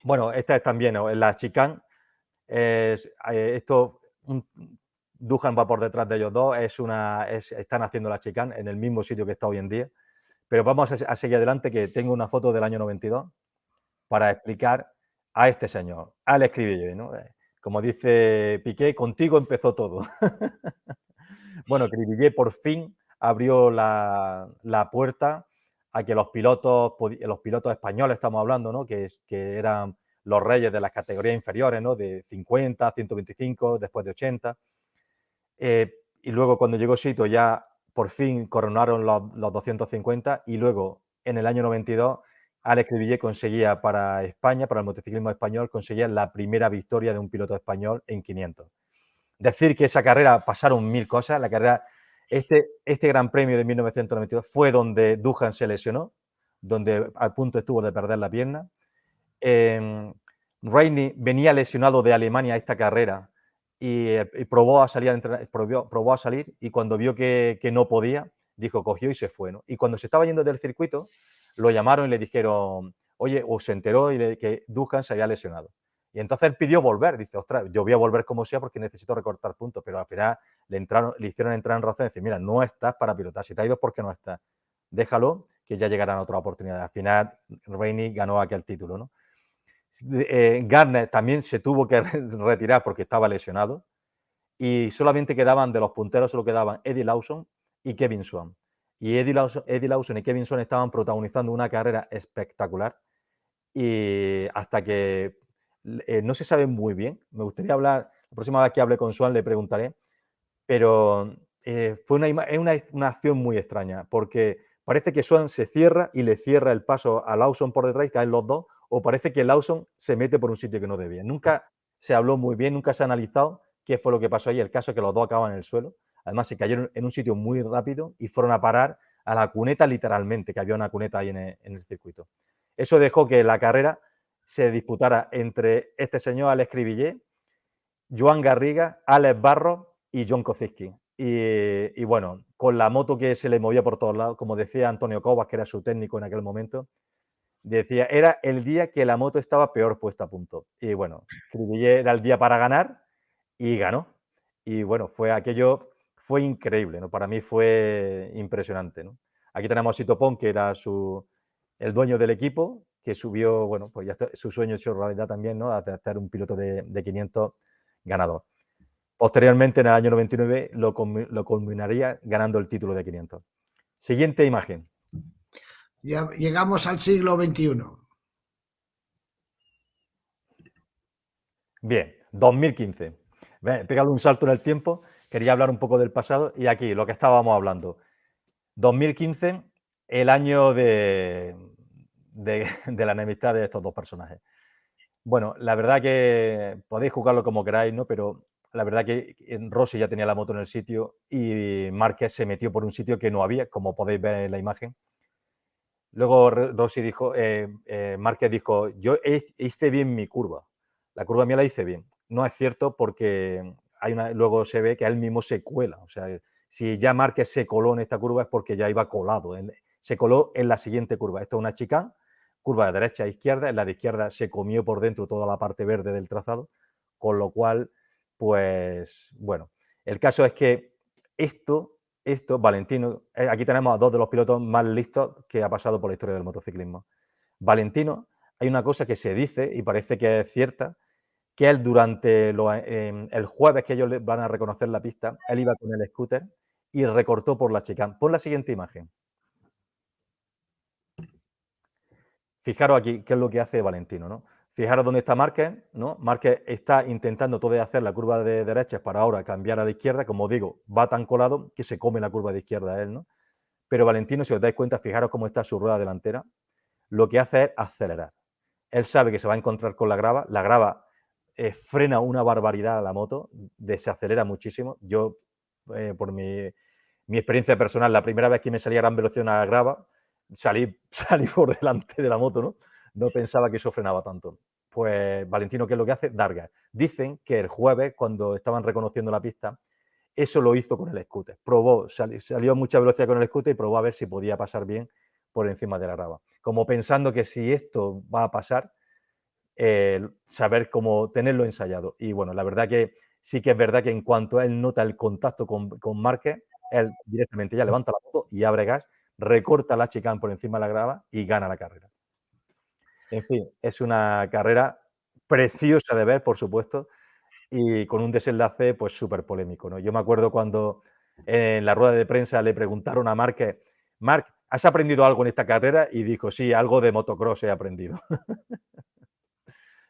Bueno, esta es también, ¿no?, en la chicane. Duhan va por detrás de ellos dos, están haciendo la chicane en el mismo sitio que está hoy en día. Pero vamos a seguir adelante, que tengo una foto del año 92 para explicar a este señor, Alex Cribillé, ¿no? Como dice Piqué, contigo empezó todo. Bueno, Cribillé por fin abrió la puerta a que los pilotos españoles, estamos hablando, ¿no?, que eran los reyes de las categorías inferiores, ¿no?, de 50, 125, después de 80. Y luego cuando llegó Sito ya por fin coronaron los 250 y luego en el año 92 Alex Cribillé conseguía para España, para el motociclismo español, conseguía la primera victoria de un piloto español en 500. Decir que esa carrera pasaron 1000 cosas, la carrera, este Gran Premio de 1992 fue donde Duhan se lesionó, donde al punto estuvo de perder la pierna. Rainey venía lesionado de Alemania a esta carrera y probó a salir y cuando vio que no podía, cogió y se fue, ¿no? Y cuando se estaba yendo del circuito, lo llamaron y le dijeron, oye, o se enteró que Duhan se había lesionado. Y entonces él pidió volver, dice, ostras, yo voy a volver como sea porque necesito recortar puntos, pero al final le hicieron entrar en razón y decir, mira, no estás para pilotar, si te ha ido es porque no estás, déjalo, que ya llegarán otras oportunidades. Al final, Rainey ganó aquel título, ¿no? Gardner también se tuvo que retirar porque estaba lesionado y solamente quedaban, de los punteros, solo quedaban Eddie Lawson y Kevin Schwantz. Y Eddie Lawson y Kevin Schwantz estaban protagonizando una carrera espectacular y hasta que no se sabe muy bien. Me gustaría hablar, la próxima vez que hable con Schwantz le preguntaré, pero fue una acción muy extraña porque parece que Schwantz se cierra y le cierra el paso a Lawson por detrás y caen los dos, o parece que Lawson se mete por un sitio que no debía. Nunca se habló muy bien, nunca se ha analizado qué fue lo que pasó ahí. El caso es que los dos acaban en el suelo. Además, se cayeron en un sitio muy rápido y fueron a parar a la cuneta literalmente, que había una cuneta ahí en el circuito. Eso dejó que la carrera se disputara entre este señor Alex Cribillé, Joan Garriga, Alex Barros y John Kocinski. Y bueno, con la moto que se le movía por todos lados, como decía Antonio Cobas, que era su técnico en aquel momento, decía, era el día que la moto estaba peor puesta a punto. Y bueno, Cribillé era el día para ganar y ganó. Y bueno, aquello fue increíble, ¿no? Para mí fue impresionante, ¿no? Aquí tenemos a Sito Pons, que era el dueño del equipo, que subió, bueno, pues ya su sueño hecho realidad también, ¿no? A ser un piloto de 500 ganador. Posteriormente, en el año 99, lo culminaría ganando el título de 500. Siguiente imagen. Ya llegamos al siglo XXI. Bien, 2015. He pegado un salto en el tiempo, quería hablar un poco del pasado y aquí, lo que estábamos hablando. 2015, el año de la enemistad de estos dos personajes. Bueno, la verdad que podéis jugarlo como queráis, ¿no? Pero la verdad que Rossi ya tenía la moto en el sitio y Márquez se metió por un sitio que no había, como podéis ver en la imagen. Luego Rossi dijo, Márquez dijo, yo hice bien mi curva. La curva mía la hice bien. No es cierto porque luego se ve que él mismo se cuela. O sea, si ya Márquez se coló en esta curva es porque ya iba colado. Se coló en la siguiente curva. Esto es una chicane, curva de derecha a izquierda. En la de izquierda se comió por dentro toda la parte verde del trazado. Con lo cual, pues, bueno, el caso es que esto, Valentino, aquí tenemos a dos de los pilotos más listos que ha pasado por la historia del motociclismo. Valentino, hay una cosa que se dice y parece que es cierta, que él durante el jueves que ellos le van a reconocer la pista, él iba con el scooter y recortó por la chicane. Pon la siguiente imagen. Fijaros aquí qué es lo que hace Valentino, ¿no? Fijaros dónde está Márquez, ¿no? Márquez está intentando todavía hacer la curva de derechas para ahora cambiar a la izquierda. Como digo, va tan colado que se come la curva de izquierda él, ¿no? Pero Valentino, si os dais cuenta, fijaros cómo está su rueda delantera, lo que hace es acelerar. Él sabe que se va a encontrar con la grava frena una barbaridad a la moto, desacelera muchísimo. Yo, por mi experiencia personal, la primera vez que me salía a gran velocidad una grava, salí por delante de la moto, ¿no? No pensaba que eso frenaba tanto. Pues Valentino, ¿qué es lo que hace? Dar gas. Dicen que el jueves, cuando estaban reconociendo la pista, eso lo hizo con el scooter. Probó, salió a mucha velocidad con el scooter y probó a ver si podía pasar bien por encima de la grava. Como pensando que si esto va a pasar, saber cómo tenerlo ensayado. Y bueno, la verdad que sí que es verdad que en cuanto él nota el contacto con Márquez, él directamente ya levanta la moto y abre gas, recorta la chicane por encima de la grava y gana la carrera. En fin, es una carrera preciosa de ver, por supuesto, y con un desenlace pues súper polémico, ¿no? Yo me acuerdo cuando en la rueda de prensa le preguntaron a Márquez, Marc, ¿has aprendido algo en esta carrera? Y dijo, sí, algo de motocross he aprendido.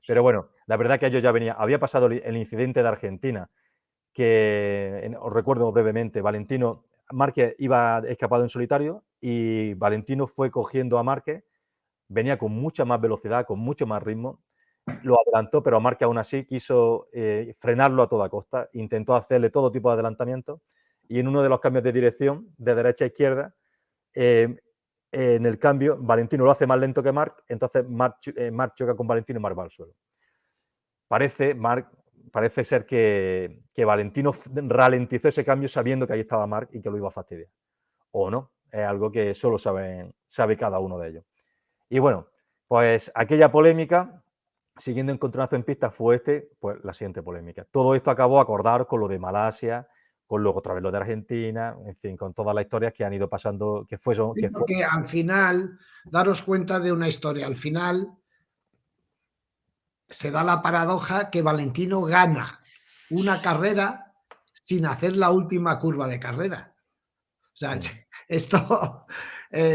Pero bueno, la verdad que ellos ya venía, había pasado el incidente de Argentina, que os recuerdo brevemente, Valentino, Márquez iba escapado en solitario y Valentino fue cogiendo a Márquez, venía con mucha más velocidad, con mucho más ritmo, lo adelantó, pero Márquez aún así quiso frenarlo a toda costa, intentó hacerle todo tipo de adelantamientos y en uno de los cambios de dirección, de derecha a izquierda, en el cambio, Valentino lo hace más lento que Marc, entonces Marc choca con Valentino y Marc va al suelo. Parece ser que Valentino ralentizó ese cambio sabiendo que ahí estaba Marc y que lo iba a fastidiar. O no, es algo que solo sabe cada uno de ellos. Y bueno, pues aquella polémica, siguiendo encontronazo en pista, fue pues la siguiente polémica. Todo esto acabó, acordaros, con lo de Malasia, con luego otra vez lo de Argentina, en fin, con todas las historias que han ido pasando, Sí, porque al final, daros cuenta de una historia, al final se da la paradoja que Valentino gana una carrera sin hacer la última curva de carrera. O sea, esto,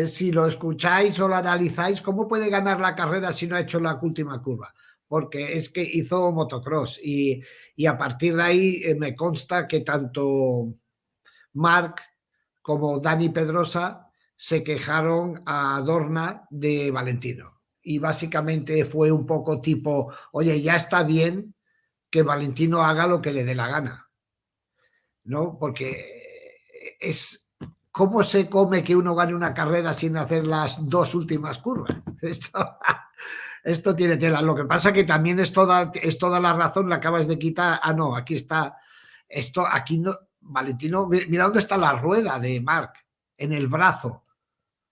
si lo escucháis o lo analizáis, ¿cómo puede ganar la carrera si no ha hecho la última curva? Porque es que hizo motocross y a partir de ahí me consta que tanto Marc como Dani Pedrosa se quejaron a Dorna de Valentino. Y básicamente fue un poco tipo, oye, ya está bien que Valentino haga lo que le dé la gana, ¿no? Porque es, ¿cómo se come que uno gane una carrera sin hacer las dos últimas curvas? Esto tiene tela. Lo que pasa que también es toda la razón, la acabas de quitar. Ah, no, aquí está. Esto, aquí no. Valentino, mira dónde está la rueda de Marc, en el brazo.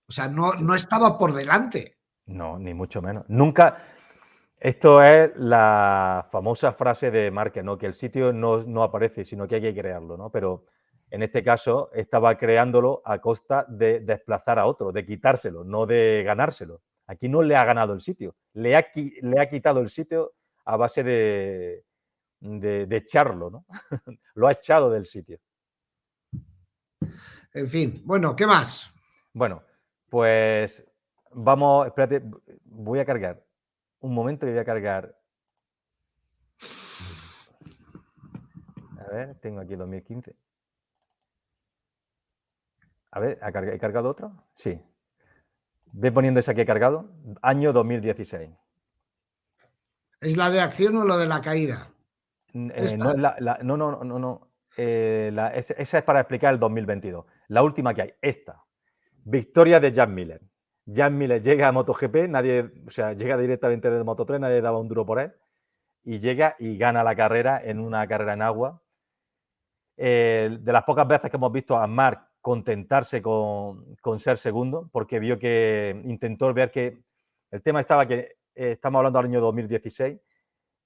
O sea, no estaba por delante. No, ni mucho menos. Nunca. Esto es la famosa frase de Márquez, ¿no? Que el sitio no aparece, sino que hay que crearlo, ¿no? Pero en este caso estaba creándolo a costa de desplazar a otro, de quitárselo, no de ganárselo. Aquí no le ha ganado el sitio, le ha quitado el sitio a base de de echarlo, ¿no? Lo ha echado del sitio. En fin, bueno, ¿qué más? Bueno, pues vamos, espérate, voy a cargar. Un momento que voy a cargar. A ver, tengo aquí 2015. A ver, ¿he cargado otro? Sí. Ve poniendo ese aquí he cargado. Año 2016. ¿Es la de acción o lo de la caída? No, Esta. no, no, no, no. Esa es para explicar el 2022. La última que hay, esta. Victoria de Jan Miller. Jan Miller llega a MotoGP, nadie, o sea, llega directamente de Moto3, nadie daba un duro por él. Y llega y gana la carrera en una carrera en agua. De las pocas veces que hemos visto a Marc contentarse con ser segundo, porque vio que intentó ver que el tema estaba que estamos hablando del año 2016.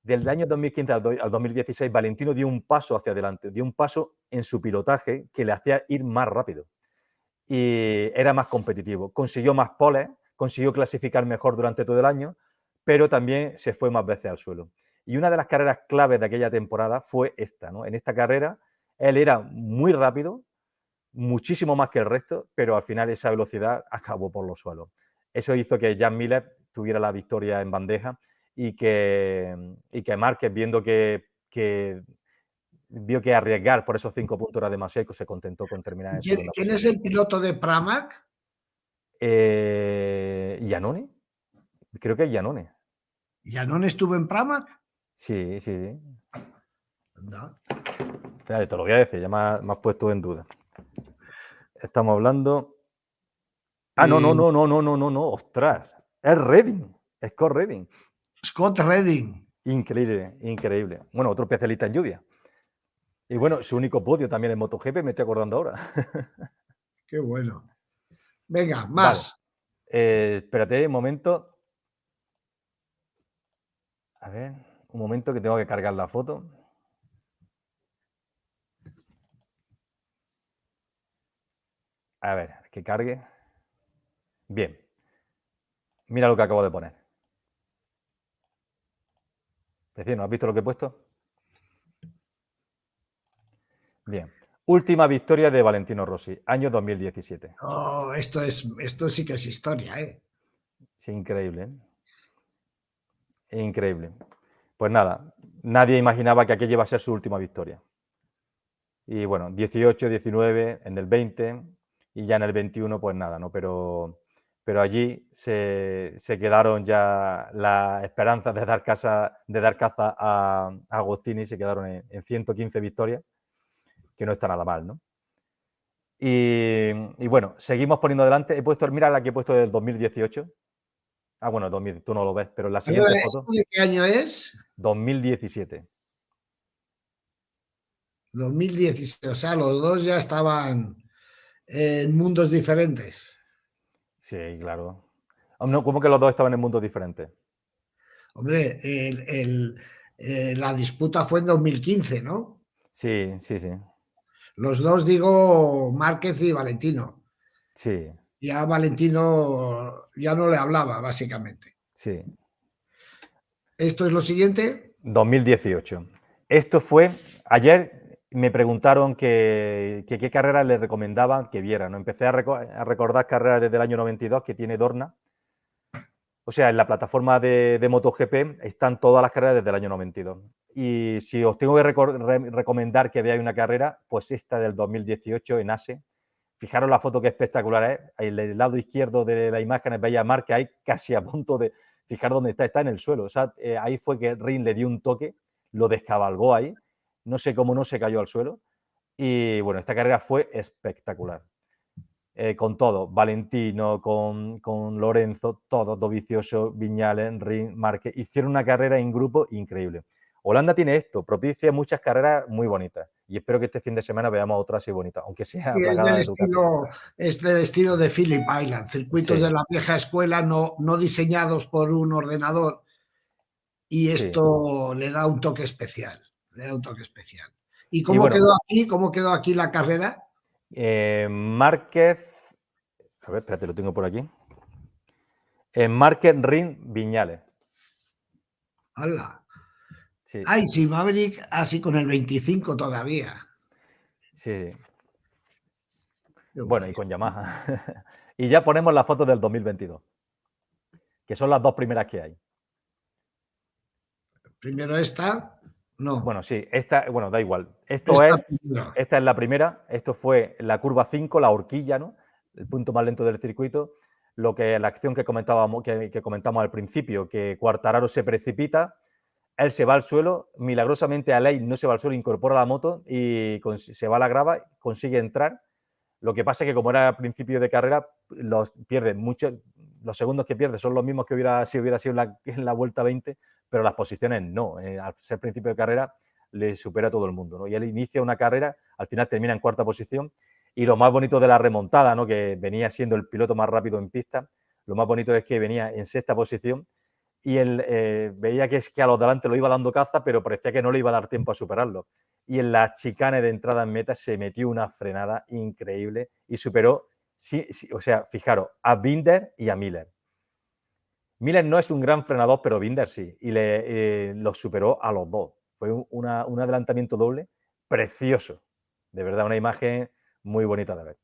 Del año 2015 al 2016, Valentino dio un paso hacia adelante, dio un paso en su pilotaje que le hacía ir más rápido y era más competitivo. Consiguió más poles, consiguió clasificar mejor durante todo el año, pero también se fue más veces al suelo. Y una de las carreras claves de aquella temporada fue esta, ¿no? En esta carrera él era muy rápido, muchísimo más que el resto, pero al final esa velocidad acabó por los suelos. Eso hizo que Jan Miller tuviera la victoria en bandeja y que Márquez, vio que arriesgar por esos 5 puntos era demasiado y se contentó con terminar en segunda ¿Quién es posición. el piloto de Pramac? ¿Iannone? Creo que es Iannone. ¿Janón estuvo en Pramac? Sí, sí, sí. No. Espérate, te lo voy a decir, ya me has puesto en duda. Estamos hablando. Ah, no, no, no, no, no, no, no, no, ostras. Es Redding, es Scott Redding. Scott Redding. Increíble, increíble. Bueno, otro especialista en lluvia. Y bueno, su único podio también en MotoGP, me estoy acordando ahora. Qué bueno. Venga, Vale. más. Espérate un momento. A ver, un momento que tengo que cargar la foto. A ver, que cargue. Bien. Mira lo que acabo de poner. Vecino, ¿has visto lo que he puesto? Bien. Última victoria de Valentino Rossi, año 2017. Oh, esto sí que es historia, ¿eh? Sí, increíble, ¿eh? Increíble. Pues nada, nadie imaginaba que aquella iba a ser su última victoria. Y bueno, 18, 19, en el 20 y ya en el 21, pues nada, ¿no? Pero allí se quedaron ya las esperanzas de dar caza a Agostini, se quedaron en 115 victorias, que no está nada mal, ¿no? Y bueno, seguimos poniendo adelante. He puesto, mira la que he puesto del 2018. Ah, bueno, 2000, tú no lo ves, pero en la siguiente Perdona, ¿esto foto, de qué año es? 2017. 2016. O sea, los dos ya estaban en mundos diferentes. Sí, claro. No, ¿cómo que los dos estaban en mundos diferentes? Hombre, la disputa fue en 2015, ¿no? Sí, sí, sí. Los dos, digo, Márquez y Valentino. Sí, Ya Valentino ya no le hablaba, básicamente. sí. Esto es lo siguiente. 2018. Esto fue, ayer me preguntaron que qué carreras le recomendaban que viera, ¿no? Empecé a recordar carreras desde el año 92 que tiene Dorna. O sea, en la plataforma de MotoGP están todas las carreras desde el año 92. Y si os tengo que recomendar que veáis una carrera, pues esta del 2018 en ASE. Fijaros la foto que espectacular es. En el lado izquierdo de la imagen veis a Marc que hay casi a punto de. Fijar dónde está en el suelo. O sea, ahí fue que Rin le dio un toque, lo descabalgó ahí. No sé cómo no se cayó al suelo. Y bueno, esta carrera fue espectacular. Con todo, Valentino, con Lorenzo, todos, Dovizioso, Viñales, Rin, Márquez, hicieron una carrera en grupo increíble. Holanda tiene esto, propicia muchas carreras muy bonitas y espero que este fin de semana veamos otras así bonitas, aunque sea Y plagada de Ducati. es del estilo de Phillip Island, circuitos de Sí, la vieja escuela no diseñados por un ordenador, y sí. esto le da un toque especial. Le da un toque especial. ¿Y Y cómo bueno, quedó aquí? ¿Cómo quedó aquí la carrera? Márquez, a ver, espérate, lo tengo por aquí. Márquez, Rin, Viñales. ¡Hala! Sí, Ay, sí, Maverick así con el 25 todavía. sí. Qué Bueno, y guay. con Yamaha. Y ya ponemos las fotos del 2022, que son las dos primeras que hay. Primero esta, no, Bueno, sí, esta, bueno, da igual. esta primero. Esta es la primera, esto fue la curva 5, la horquilla, ¿no? El punto más lento del circuito. Lo que la acción que comentábamos, que comentamos al principio, que Quartararo se precipita, él se va al suelo, milagrosamente Aleix no se va al suelo, incorpora la moto y se va a la grava, consigue entrar. Lo que pasa es que como era principio de carrera, pierde mucho, los segundos que pierde son los mismos que si hubiera sido en la vuelta 20, pero las posiciones no. Al ser principio de carrera le supera a todo el mundo, ¿no? Y él inicia una carrera, al final termina en cuarta posición, y lo más bonito de la remontada, ¿no? Que venía siendo el piloto más rápido en pista, lo más bonito es que venía en sexta posición y él veía que a los delante lo iba dando caza, pero parecía que no le iba a dar tiempo a superarlo. Y en las chicanes de entrada en meta se metió una frenada increíble y superó, sí, sí, o sea, fijaros, a Binder y a Miller. Miller no es un gran frenador, pero Binder sí, y los superó a los dos. Fue un adelantamiento doble precioso, de verdad, una imagen muy bonita de ver.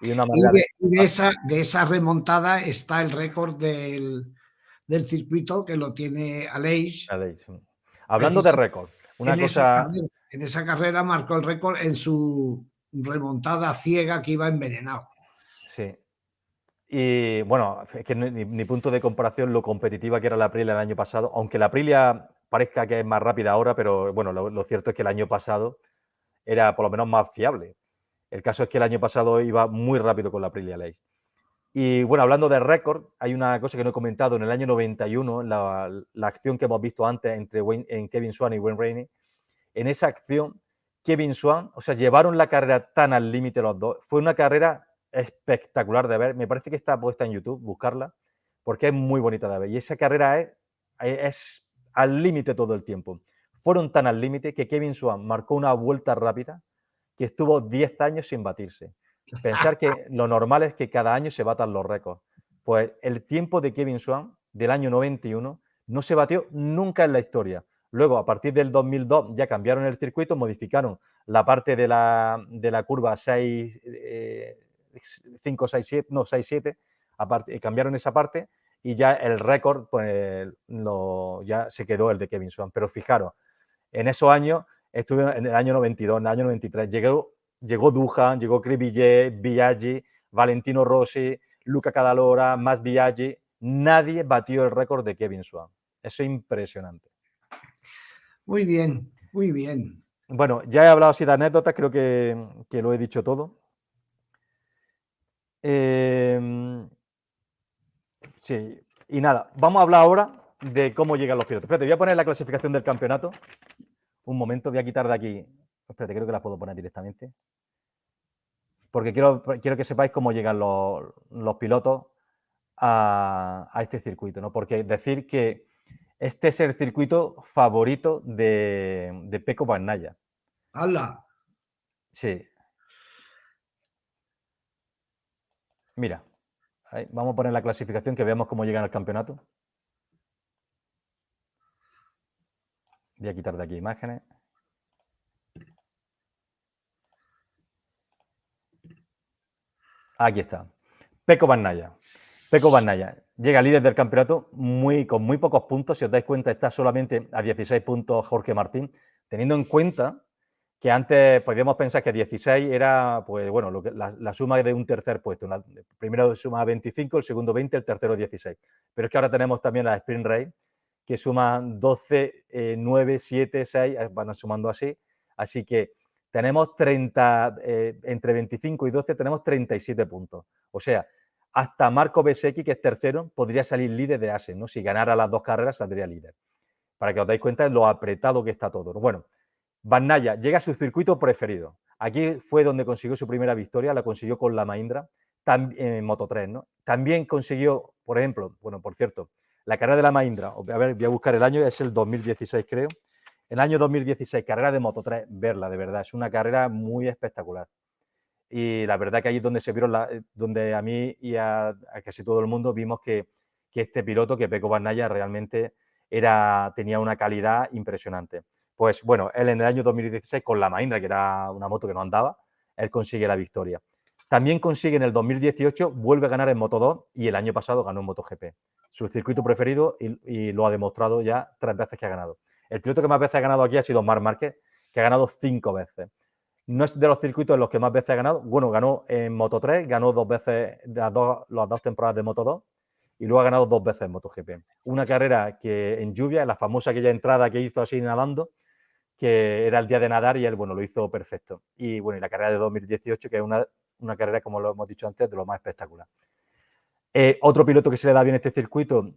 Y una Y manera de... de esa remontada está el récord del circuito que lo tiene Aleix, Hablando de precisamente récord, una cosa... en esa carrera marcó el récord en su remontada ciega que iba envenenado. Sí. Y bueno, es que ni punto de comparación lo competitiva que era la Aprilia el año pasado, aunque la Aprilia parezca que es más rápida ahora, pero bueno, lo cierto es que el año pasado era por lo menos más fiable. El caso es que el año pasado iba muy rápido con la Aprilia Lace. Y bueno, hablando de récord, hay una cosa que no he comentado. En el año 91, la acción que hemos visto antes entre Kevin Swan y Wayne Rainey, en esa acción, Kevin Swan, o sea, llevaron la carrera tan al límite los dos. Fue una carrera espectacular de ver. Me parece que está puesta en YouTube, buscarla, porque es muy bonita de ver. Y esa carrera es al límite todo el tiempo. Fueron tan al límite que Kevin Swan marcó una vuelta rápida que estuvo 10 años sin batirse. Pensar que lo normal es que cada año se batan los récords. Pues el tiempo de Kevin Swan del año 91 no se batió nunca en la historia. Luego, a partir del 2002, ya cambiaron el circuito, modificaron la parte de la curva 6, 5, 6, 7, no, 6, 7, cambiaron esa parte y ya el récord pues, ya se quedó el de Kevin Swan. Pero fijaros, en esos años, estuve en el año 92, en el año 93, llegó Duhan, llegó Cribillet, Biaggi, Valentino Rossi, Luca Cadalora, más Biaggi. Nadie batió el récord de Kevin Swan. Eso es impresionante. Muy bien, muy bien. Bueno, ya he hablado así de anécdotas, creo que lo he dicho todo. Sí, y nada, vamos a hablar ahora de cómo llegan los pilotos. Espérate, voy a poner la clasificación del campeonato. Un momento, voy a quitar de aquí. Espérate, creo que la puedo poner directamente. Porque quiero que sepáis cómo llegan los pilotos a este circuito, ¿no? Porque decir que este es el circuito favorito de Pecco Bagnaia. ¡Hala! Sí. Mira, ahí, vamos a poner la clasificación que veamos cómo llegan al campeonato. Voy a quitar de aquí imágenes. Aquí está. Pecco Bagnaia. Pecco Bagnaia llega líder del campeonato con muy pocos puntos. Si os dais cuenta, está solamente a 16 puntos Jorge Martín, teniendo en cuenta que antes podíamos pensar que 16 era, pues bueno, la suma de un tercer puesto. El primero suma 25, el segundo 20, el tercero 16. Pero es que ahora tenemos también la Sprint Race, que suman 12, 9, 7, 6, van sumando así. Así que tenemos 30, entre 25 y 12 tenemos 37 puntos. O sea, hasta Marco Bezzecchi, que es tercero, podría salir líder de ASE, ¿no? Si ganara las dos carreras, saldría líder. Para que os dais cuenta de lo apretado que está todo. Bueno, Bagnaia llega a su circuito preferido. Aquí fue donde consiguió su primera victoria, la consiguió con la Mahindra en Moto 3, ¿no? También consiguió, por ejemplo, bueno, por cierto, la carrera de la Mahindra, a ver, voy a buscar el año, es el 2016 creo. El año 2016, carrera de Moto 3, verla, de verdad, es una carrera muy espectacular. Y la verdad que ahí es donde se vieron, donde a mí y a casi todo el mundo vimos que este piloto, que Pecco Bagnaia, realmente tenía una calidad impresionante. Pues bueno, él en el año 2016 con la Mahindra, que era una moto que no andaba, él consigue la victoria. También consigue en el 2018, vuelve a ganar en Moto2 y el año pasado ganó en MotoGP. Su circuito preferido y lo ha demostrado ya 3 veces que ha ganado. El piloto que más veces ha ganado aquí ha sido Marc Márquez, que ha ganado 5 veces. No es de los circuitos en los que más veces ha ganado. Bueno, ganó en Moto3, ganó 2 veces las dos temporadas de Moto2 y luego ha ganado 2 veces en MotoGP. Una carrera que en lluvia, la famosa aquella entrada que hizo así nadando, que era el día de nadar y él, bueno, lo hizo perfecto. Y bueno, y la carrera de 2018, que es una carrera, como lo hemos dicho antes, de lo más espectacular. Otro piloto que se le da bien este circuito,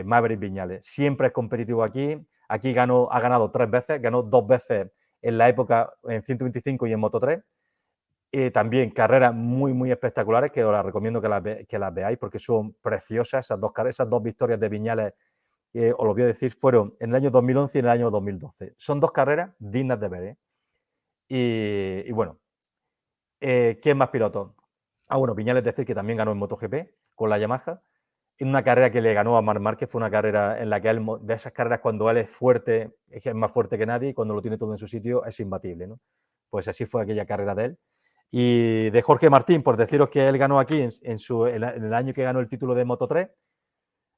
Maverick Viñales. Siempre es competitivo aquí. Aquí ha ganado 3 veces, ganó 2 veces en la época en 125 y en Moto3. También carreras muy, muy espectaculares que os las recomiendo que las veáis porque son preciosas esas dos victorias de Viñales. Os lo voy a decir, fueron en el año 2011 y en el año 2012. Son 2 carreras dignas de ver. Y bueno, ¿quién más piloto? Bueno, Viñales decir que también ganó en MotoGP con la Yamaha. En una carrera que le ganó a Marc Márquez, fue una carrera en la que él, de esas carreras cuando él es fuerte, es más fuerte que nadie y cuando lo tiene todo en su sitio es imbatible, ¿no? Pues así fue aquella carrera de él. Y de Jorge Martín, por deciros que él ganó aquí en el año que ganó el título de Moto3,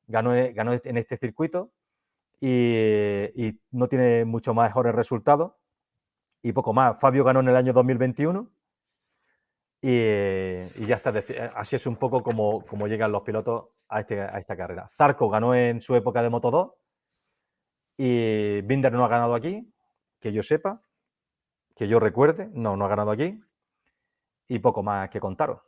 ganó en este circuito y no tiene mucho mejores resultados y poco más. Fabio ganó en el año 2021 y ya está. Así es un poco como llegan los pilotos a esta carrera. Zarco ganó en su época de Moto2 y Binder no ha ganado aquí, que yo sepa, que yo recuerde, no ha ganado aquí y poco más que contaros.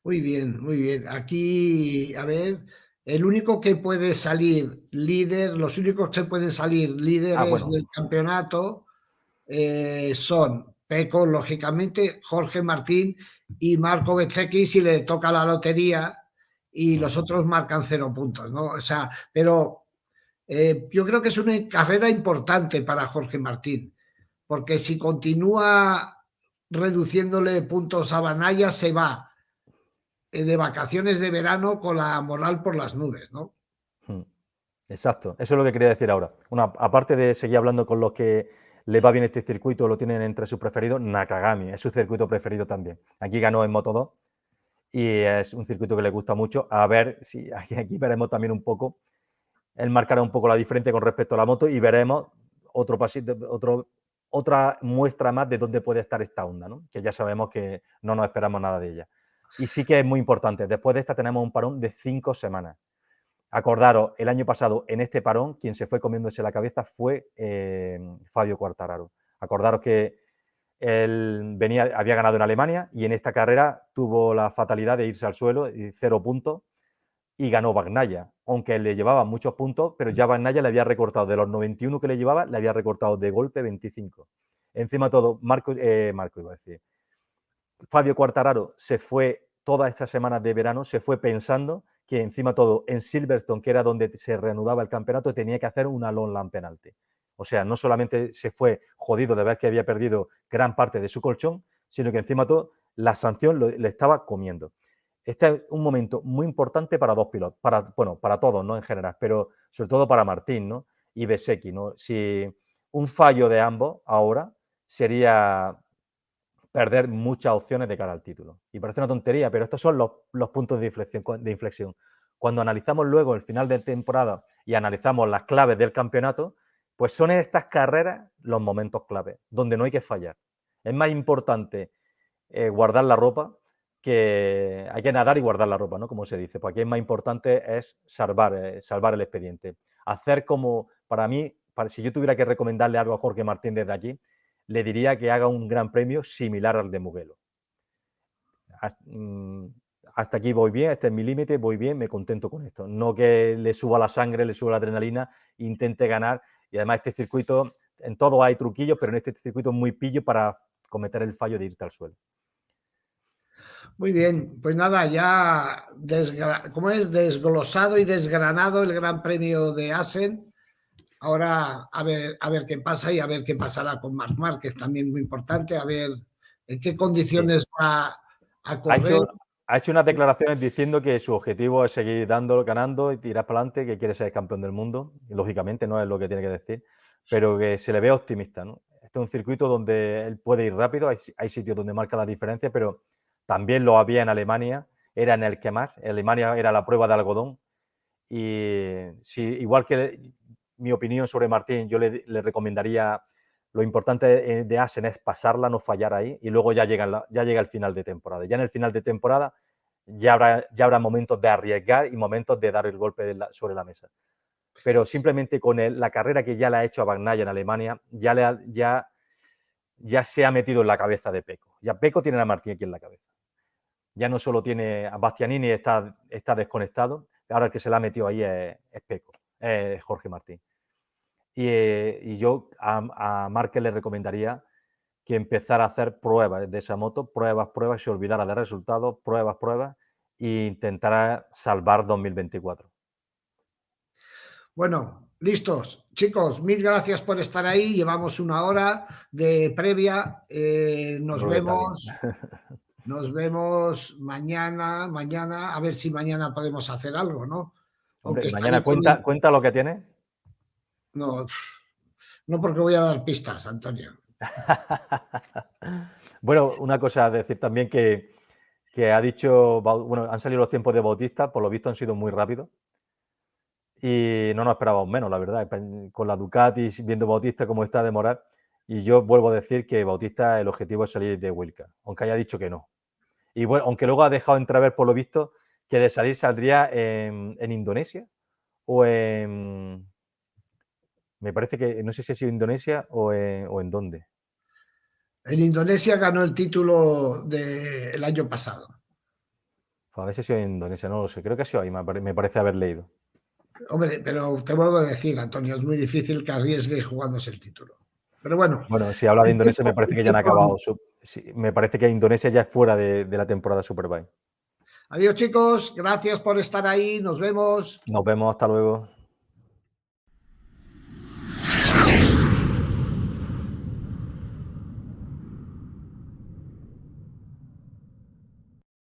Muy bien, muy bien. Aquí, a ver, el único que puede salir líder, los únicos que pueden salir líderes Bueno. del campeonato son Pecco, lógicamente, Jorge Martín y Marco Bezzecchi si le toca la lotería y los otros marcan 0 puntos, ¿no? O sea, pero yo creo que es una carrera importante para Jorge Martín, porque si continúa reduciéndole puntos a Banaya, se va de vacaciones de verano con la moral por las nubes, ¿no? Exacto, eso es lo que quería decir ahora. Aparte de seguir hablando con los que le va bien este circuito, lo tienen entre sus preferidos, Nakagami es su circuito preferido también. Aquí ganó en Moto2 y es un circuito que le gusta mucho. A ver si aquí veremos también un poco, él marcará un poco la diferencia con respecto a la moto y veremos otra muestra más de dónde puede estar esta onda, ¿no? Que ya sabemos que no nos esperamos nada de ella. Y sí que es muy importante, después de esta tenemos un parón de 5 semanas. Acordaros, el año pasado, en este parón, quien se fue comiéndose la cabeza fue Fabio Quartararo. Acordaros que él había ganado en Alemania y en esta carrera tuvo la fatalidad de irse al suelo y 0 puntos y ganó Bagnaia, aunque le llevaba muchos puntos, pero ya Bagnaia le había recortado de los 91 que le llevaba, le había recortado de golpe 25. Encima de todo, Marco iba a decir, Fabio Quartararo se fue todas estas semanas de verano, se fue pensando que encima todo en Silverstone, que era donde se reanudaba el campeonato, tenía que hacer una long lap penalty. O sea, no solamente se fue jodido de ver que había perdido gran parte de su colchón, sino que encima todo la sanción le estaba comiendo. Este es un momento muy importante para dos pilotos, para todos, ¿no? En general, pero sobre todo para Martín, ¿no? Y Bezzecchi, ¿no? Si un fallo de ambos ahora sería perder muchas opciones de cara al título. Y parece una tontería, pero estos son los puntos de inflexión. Cuando analizamos luego el final de temporada y analizamos las claves del campeonato, pues son estas carreras los momentos claves, donde no hay que fallar. Es más importante guardar la ropa que hay que nadar y guardar la ropa, ¿no? Como se dice. Pues aquí es más importante es salvar el expediente. Hacer como, para mí, si yo tuviera que recomendarle algo a Jorge Martín desde aquí, le diría que haga un gran premio similar al de Mugello. Hasta aquí voy bien, este es mi límite, voy bien, me contento con esto. No que le suba la sangre, le suba la adrenalina, intente ganar. Y además este circuito, en todo hay truquillos, pero en este circuito es muy pillo para cometer el fallo de irte al suelo. Muy bien, pues nada, ya ¿cómo es? Desglosado y desgranado el Gran Premio de Assen. Ahora a ver qué pasa y a ver qué pasará con Marc Márquez, también muy importante, a ver en qué condiciones va a correr. Ha hecho unas declaraciones diciendo que su objetivo es seguir ganando y tirar para adelante, que quiere ser campeón del mundo. Y lógicamente no es lo que tiene que decir, pero que se le ve optimista, ¿no? Este es un circuito donde él puede ir rápido, hay sitios donde marca la diferencia, pero también lo había en Alemania, era en el que más. Alemania era la prueba de algodón. Y si, igual que mi opinión sobre Martín, yo le recomendaría, lo importante de Asen es pasarla, no fallar ahí, y luego ya llega el final de temporada. Ya en el final de temporada ya habrá momentos de arriesgar y momentos de dar el golpe sobre la mesa. Pero simplemente con la carrera que ya le ha hecho a Bagnaia en Alemania, ya se ha metido en la cabeza de Pecco. Ya Pecco tiene a Martín aquí en la cabeza. Ya no solo tiene a Bastianini, está desconectado, ahora el que se la ha metido ahí es Pecco, es Jorge Martín. Y yo a Márquez le recomendaría que empezara a hacer pruebas de esa moto, pruebas, se olvidara de resultados, pruebas, e intentara salvar 2024. Bueno, listos. Chicos, mil gracias por estar ahí. Llevamos una hora de previa. Nos vemos mañana. A ver si mañana podemos hacer algo, ¿no? Hombre, Aunque mañana estaré cuenta lo que tiene. No, no porque voy a dar pistas, Antonio. Bueno, una cosa a decir también que ha dicho, bueno, han salido los tiempos de Bautista, por lo visto han sido muy rápidos. Y no nos esperábamos menos, la verdad. Con la Ducati, viendo Bautista cómo está de moral. Y yo vuelvo a decir que Bautista, el objetivo es salir de Wilca, aunque haya dicho que no. Y bueno, aunque luego ha dejado entrever, por lo visto, que de salir saldría en Indonesia o en... Me parece que, no sé si ha sido Indonesia o en dónde. En Indonesia ganó el título del año pasado. A ver si ha sido en Indonesia, no lo sé. Creo que ha sido ahí, me parece haber leído. Hombre, pero te vuelvo a decir, Antonio, es muy difícil que arriesgue jugándose el título. Pero bueno. Bueno, si habla de Indonesia, me parece que ya han acabado. Me parece que Indonesia ya es fuera de la temporada Superbike. Adiós, chicos. Gracias por estar ahí. Nos vemos. Nos vemos. Hasta luego.